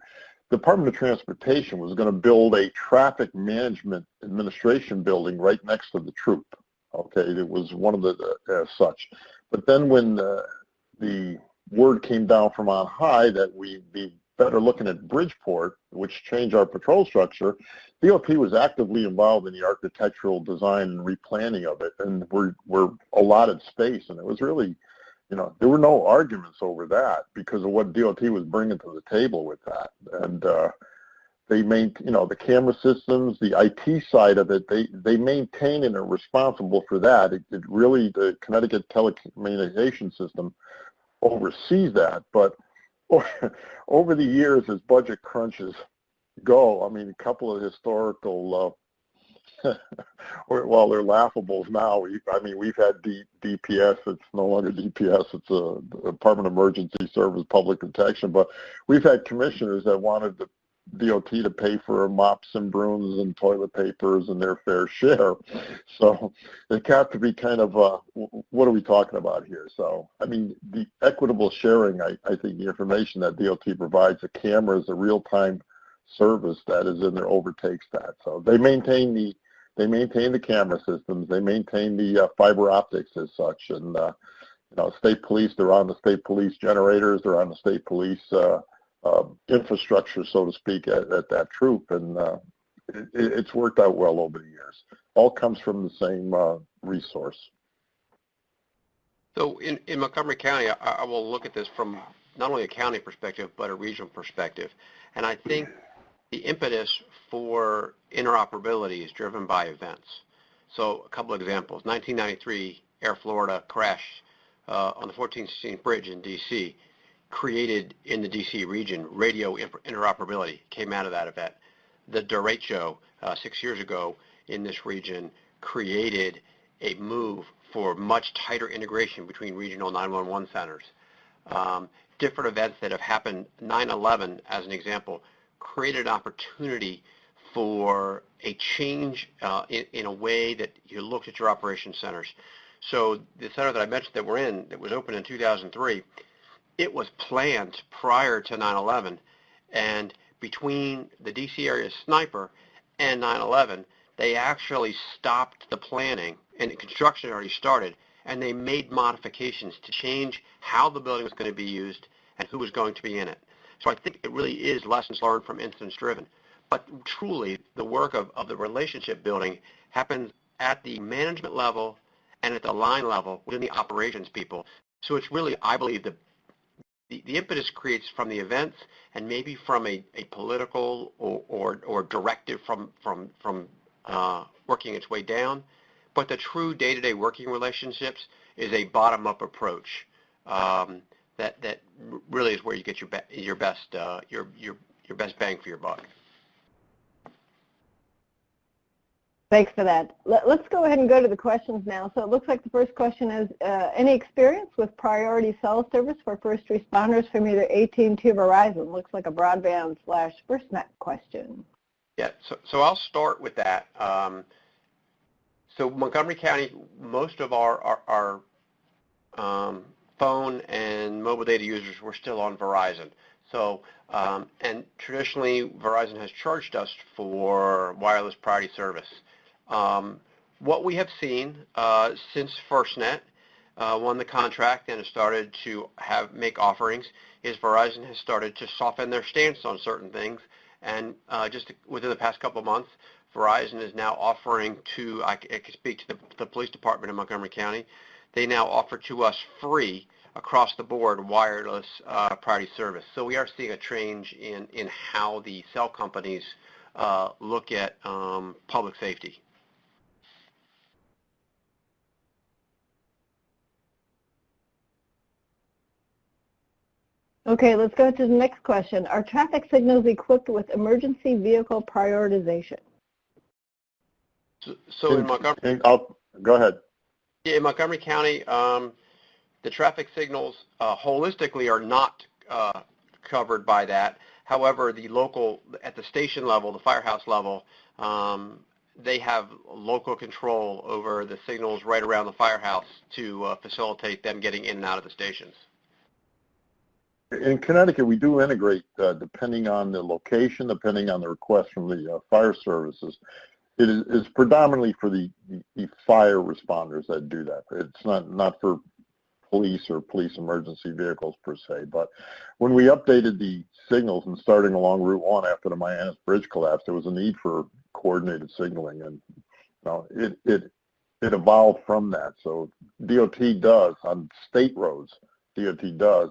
the Department of Transportation was going to build a traffic management administration building right next to the troop. Okay, it was one of the as such. But then when the word came down from on high that we'd be better looking at Bridgeport, which changed our patrol structure, DOT was actively involved in the architectural design and replanning of it, and we're allotted space, and it was really, there were no arguments over that because of what DOT was bringing to the table with that. And they maintain, the camera systems, the IT side of it, they maintain and are responsible for that. It really, the Connecticut telecommunication system oversees that. But over the years, as budget crunches go, a couple of historical, well, they're laughables now. We've had DPS. It's no longer DPS. It's a Department of Emergency Service Public Protection. But we've had commissioners that wanted the DOT to pay for mops and brooms and toilet papers and their fair share. So it got to be kind of, what are we talking about here? So, the equitable sharing, I think the information that DOT provides, the cameras, the real-time service that is in there overtakes that. So they maintain the camera systems, they maintain the fiber optics as such, and state police, they're on the state police generators, they're on the state police infrastructure, so to speak, at that troop, and it's worked out well over the years. All comes from the same resource. So in Montgomery County, I will look at this from not only a county perspective, but a regional perspective. And I think the impetus for interoperability is driven by events. So a couple of examples. 1993, Air Florida crashed on the 1416 bridge in D.C., created in the D.C. region radio interoperability, came out of that event. The derecho 6 years ago in this region created a move for much tighter integration between regional 911 centers. Different events that have happened, 9/11 as an example, created an opportunity for a change in a way that you looked at your operation centers. So the center that I mentioned that we're in, that was opened in 2003, it was planned prior to 9/11, and between the D.C. area sniper and 9/11, they actually stopped the planning, and the construction already started, and they made modifications to change how the building was going to be used and who was going to be in it. So I think it really is lessons learned from incidents driven. But truly, the work of the relationship building happens at the management level and at the line level within the operations people. So it's really, I believe, the impetus creates from the events and maybe from a political or directive from working its way down. But the true day-to-day working relationships is a bottom-up approach that really is where you get your best bang for your buck. Thanks for that. Let's go ahead and go to the questions now. So it looks like the first question is, any experience with priority cell service for first responders from either AT&T or Verizon? Looks like a broadband/FirstNet question. Yeah, so I'll start with that. So Montgomery County, most of our phone and mobile data users were still on Verizon. So, and traditionally, Verizon has charged us for wireless priority service. What we have seen since FirstNet won the contract and has started to make offerings is Verizon has started to soften their stance on certain things. And just within the past couple of months, Verizon is now offering I can speak to the police department in Montgomery County. They now offer to us free across the board wireless priority service. So we are seeing a change in how the cell companies look at public safety. Okay, let's go to the next question. Are traffic signals equipped with emergency vehicle prioritization? So in Montgomery, go ahead. in Montgomery County, the traffic signals holistically are not covered by that. However, the local, at the station level, the firehouse level, they have local control over the signals right around the firehouse to facilitate them getting in and out of the stations. In Connecticut, we do integrate depending on the location, depending on the request from the fire services. It is predominantly for the fire responders that do that. It's not for police or police emergency vehicles per se. But when we updated the signals and starting along Route 1 after the Miami Bridge collapse, there was a need for coordinated signaling, and it evolved from that. So DOT does, on state roads, DOT does,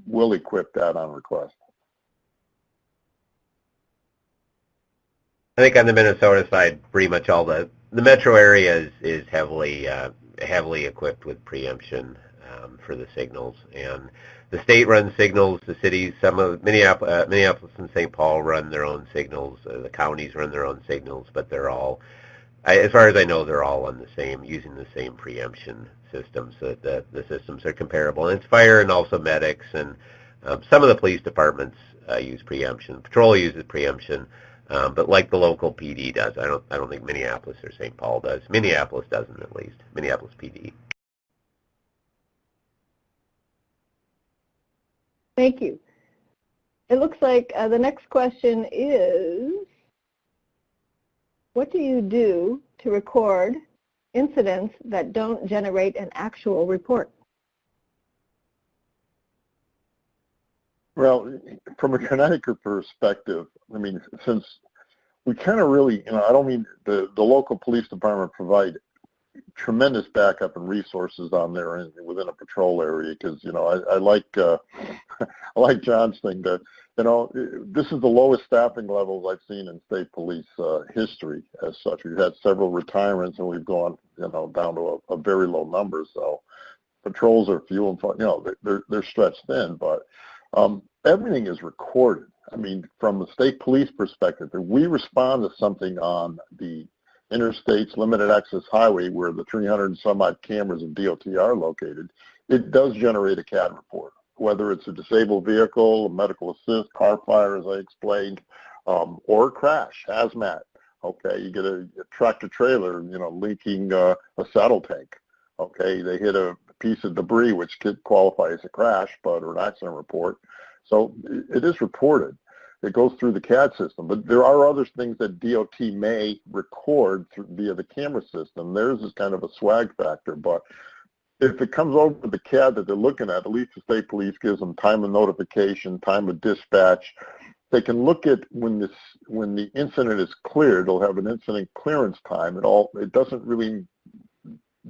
will equip that on request. I think on the Minnesota side, pretty much all the metro area is heavily equipped with preemption for the signals, and the state runs signals. The cities, some of Minneapolis and St. Paul run their own signals. The counties run their own signals, but they're all, as far as I know, they're all on the same, using the same preemption systems. So that the systems are comparable. And it's fire and also medics, and some of the police departments use preemption. Patrol uses preemption. But like the local PD does, I don't think Minneapolis or St. Paul does. Minneapolis doesn't, at least. Minneapolis PD. Thank you. It looks like the next question is, what do you do to record incidents that don't generate an actual report? Well, from a Connecticut perspective, I mean, since we kind of really, I don't mean the local police department provide tremendous backup and resources on there within a patrol area, because I like I like John's thing that this is the lowest staffing levels I've seen in state police history as such. We've had several retirements and we've gone down to a very low number. So patrols are few and far, they're stretched thin, but everything is recorded. I mean, from a state police perspective, if we respond to something on the interstates, limited access highway, where the 300 and some odd cameras of DOT are located, it does generate a CAD report, whether it's a disabled vehicle, a medical assist, car fire, as I explained, or a crash, hazmat. Okay, you get a tractor trailer, leaking a saddle tank. Okay, they hit a piece of debris, which could qualify as a crash, or an accident report. So it is reported. It goes through the CAD system, but there are other things that DOT may record via the camera system. Theirs is kind of a swag factor, but if it comes over the CAD that they're looking at least the state police gives them time of notification, time of dispatch. They can look at when the incident is cleared. They'll have an incident clearance time. It doesn't really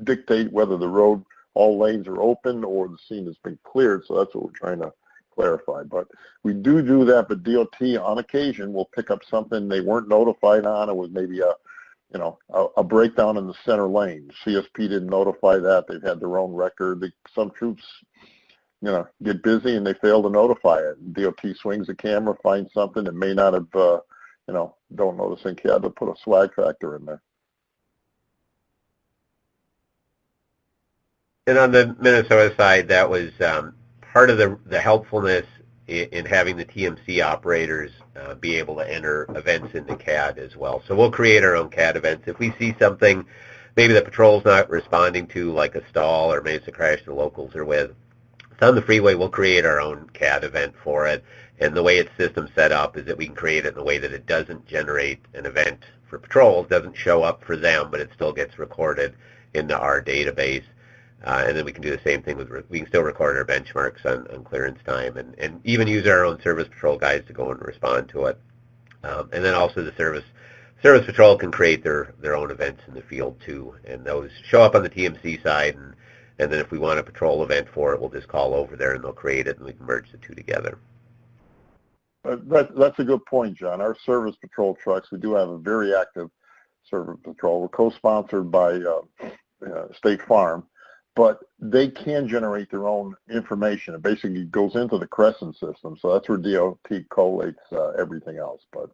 dictate whether the road, all lanes are open or the scene has been cleared. So that's what we're trying to clarify. But we do that, but DOT on occasion will pick up something they weren't notified on. It was maybe a breakdown in the center lane. CSP didn't notify that. They've had their own record. Some troops, get busy and they fail to notify it. DOT swings the camera, finds something that may not have, don't notice in CAD, but put a swag factor in there. And on the Minnesota side, that was part of the helpfulness in having the TMC operators be able to enter events into CAD as well. So we'll create our own CAD events. If we see something maybe the patrol's not responding to, like a stall or maybe it's a crash the locals are with, it's on the freeway, we'll create our own CAD event for it. And the way its system set up is that we can create it in a way that it doesn't generate an event for patrols, doesn't show up for them, but it still gets recorded into our database. And then we can do the same thing we can still record our benchmarks on clearance time and even use our own service patrol guys to go and respond to it. And then also the service patrol can create their own events in the field too, and those show up on the TMC side, and then if we want a patrol event for it, we'll just call over there and they'll create it and we can merge the two together. That's a good point, John. Our service patrol trucks, we do have a very active service patrol. We're co-sponsored by State Farm, but they can generate their own information. It basically goes into the Crescent system, so that's where DOT collates everything else. But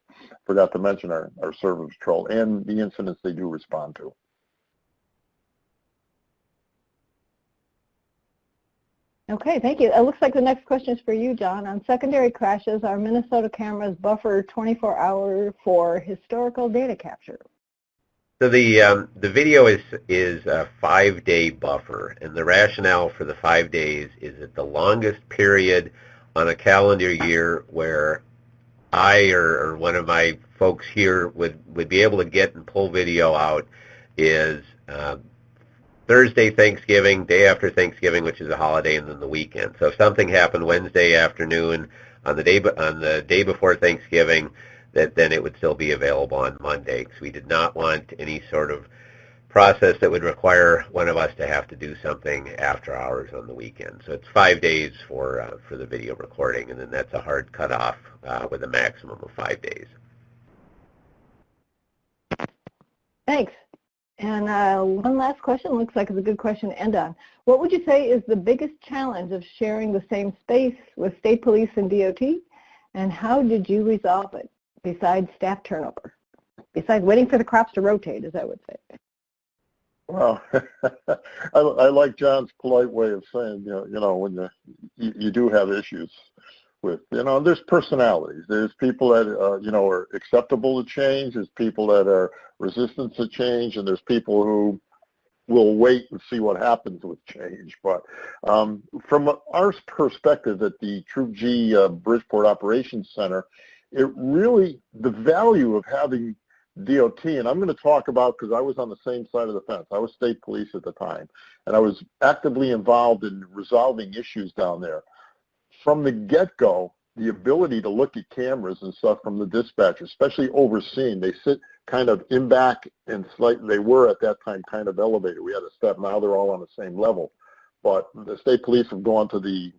forgot to mention our service patrol and the incidents they do respond to. Okay, thank you. It looks like the next question is for you, John. On secondary crashes, our Minnesota cameras buffer 24 hours for historical data capture. So the video is a 5-day buffer, and the rationale for the 5 days is that the longest period on a calendar year where I or one of my folks here would be able to get and pull video out is Thursday, Thanksgiving, day after Thanksgiving, which is a holiday, and then the weekend. So if something happened Wednesday afternoon on the day before Thanksgiving, then it would still be available on Monday, because we did not want any sort of process that would require one of us to have to do something after hours on the weekend. So it's 5 days for the video recording, and then that's a hard cutoff with a maximum of 5 days. Thanks. And one last question, looks like it's a good question to end on. What would you say is the biggest challenge of sharing the same space with state police and DOT, and how did you resolve it, besides staff turnover? Besides waiting for the crops to rotate, as I would say. Well, I like John's polite way of saying, when you do have issues with, there's personalities. There's people that, are acceptable to change. There's people that are resistant to change, and there's people who will wait and see what happens with change. But from our perspective at the Troop G Bridgeport Operations Center, it really, the value of having DOT, and I'm going to talk about, because I was on the same side of the fence. I was state police at the time, and I was actively involved in resolving issues down there. From the get-go, the ability to look at cameras and stuff from the dispatcher, especially overseeing, they sit kind of in back and they were at that time kind of elevated. We had a step. Now they're all on the same level. But the state police have gone to the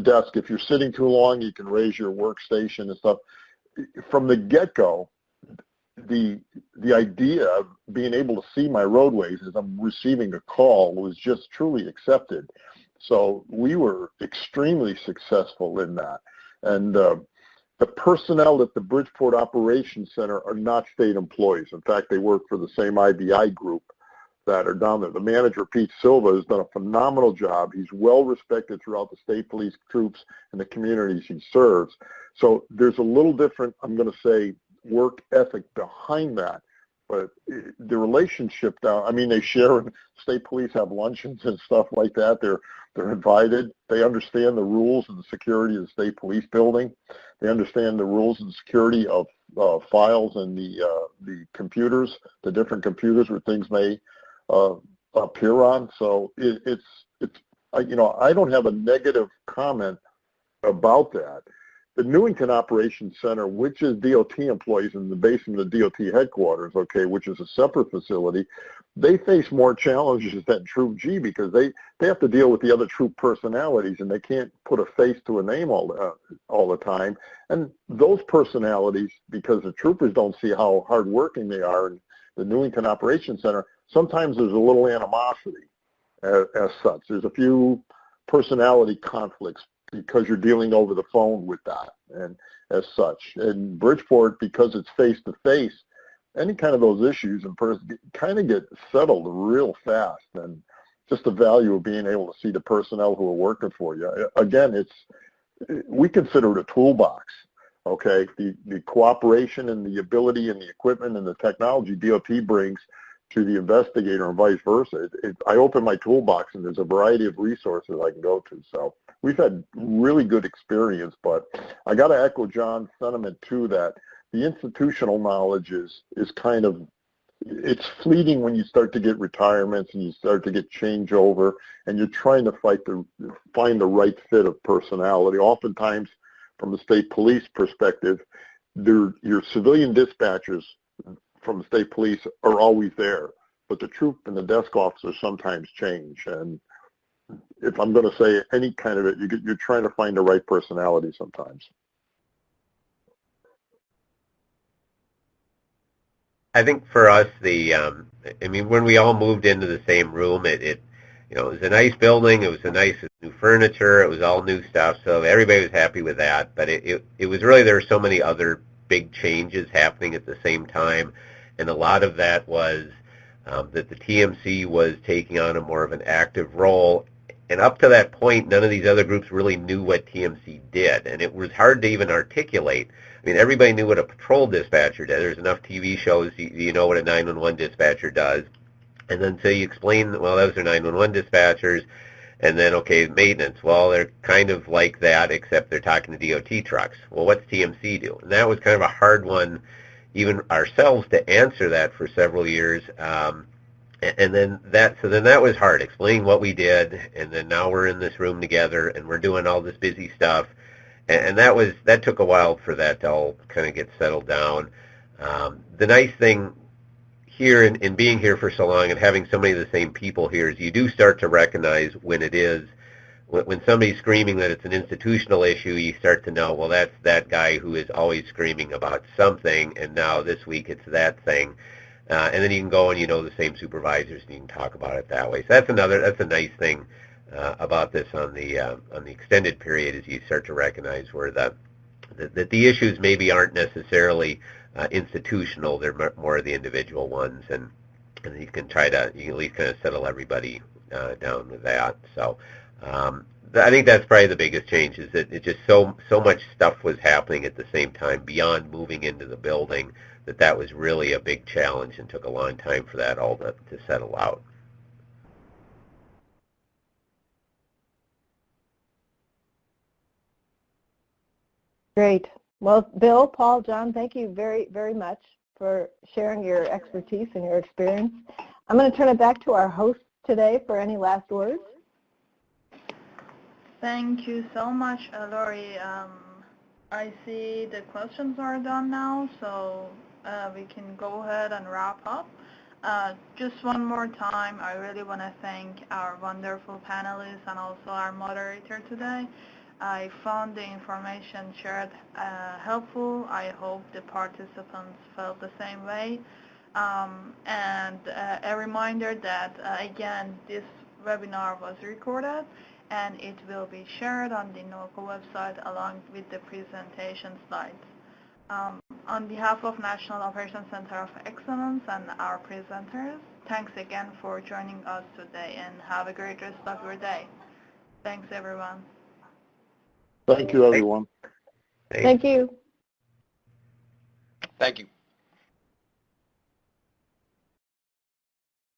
desk. If you're sitting too long, you can raise your workstation and stuff. From the get-go, the idea of being able to see my roadways as I'm receiving a call was just truly accepted. So we were extremely successful in that. And the personnel at the Bridgeport Operations Center are not state employees. In fact, they work for the same IBI group that are down there. The manager, Pete Silva, has done a phenomenal job. He's well respected throughout the state police troops and the communities he serves. So there's a little different, I'm going to say, work ethic behind that. But the relationship down, I mean, they share, state police have luncheons and stuff like that. They're invited. They understand the rules and the security of the state police building. They understand the rules and security of files and the computers, the different computers where things may appear on. So it's I don't have a negative comment about that. The Newington Operations Center, which is DOT employees in the basement of the DOT headquarters, okay, which is a separate facility, they face more challenges than Troop G because they have to deal with the other troop personalities, and they can't put a face to a name all the time. And those personalities, because the troopers don't see how hardworking they are in the Newington Operations Center, sometimes there's a little animosity as such. There's a few personality conflicts because you're dealing over the phone with that and as such. And Bridgeport, because it's face-to-face, any kind of those issues in person kind of get settled real fast, and just the value of being able to see the personnel who are working for you. Again, we consider it a toolbox, okay? The cooperation and the ability and the equipment and the technology DOT brings to the investigator and vice versa. I open my toolbox and there's a variety of resources I can go to. So we've had really good experience, but I got to echo John's sentiment too, that the institutional knowledge is kind of, it's fleeting when you start to get retirements and you start to get changeover, and you're trying to find the right fit of personality. Oftentimes, from the state police perspective, your civilian dispatchers from the state police are always there, but the troop and the desk officers sometimes change. And if I'm going to say any kind of it, you're trying to find the right personality sometimes. I think for us, I mean, when we all moved into the same room, it was a nice building. It was a nice new furniture. It was all new stuff, so everybody was happy with that. But it was really, there were so many other big changes happening at the same time, and a lot of that was that the TMC was taking on a more of an active role. And up to that point, none of these other groups really knew what TMC did, and it was hard to even articulate. I mean, everybody knew what a patrol dispatcher did. There's enough TV shows, you know what a 911 dispatcher does. And then so you explain, well, those are 911 dispatchers, and then, okay, maintenance. Well, they're kind of like that, except they're talking to DOT trucks. Well, what's TMC do? And that was kind of a hard one, even ourselves, to answer that for several years. And then that was hard, explaining what we did, and then now we're in this room together, and we're doing all this busy stuff. And that took a while for that to all kind of get settled down. The nice thing here in being here for so long and having so many of the same people here is you do start to recognize when somebody's screaming that it's an institutional issue, you start to know, well, that's that guy who is always screaming about something, and now this week it's that thing. And then you can go and the same supervisors, and you can talk about it that way. So that's a nice thing about this on the extended period, is you start to recognize where that the issues maybe aren't necessarily institutional; they're more of the individual ones, and you can at least kind of settle everybody down with that. So I think that's probably the biggest change, is that it just so much stuff was happening at the same time beyond moving into the building, that was really a big challenge and took a long time for that all to settle out. Great. Well, Bill, Paul, John, thank you very, very much for sharing your expertise and your experience. I'm going to turn it back to our host today for any last words. Thank you so much, Lori. I see the questions are done now, so we can go ahead and wrap up. Just one more time, I really want to thank our wonderful panelists and also our moderator today. I found the information shared helpful. I hope the participants felt the same way. And a reminder that, again, this webinar was recorded, and it will be shared on the NOCO website along with the presentation slides. On behalf of National Operations Center of Excellence and our presenters, thanks again for joining us today, and have a great rest of your day. Thanks, everyone. Thank you, everyone. Thank you. Thank you.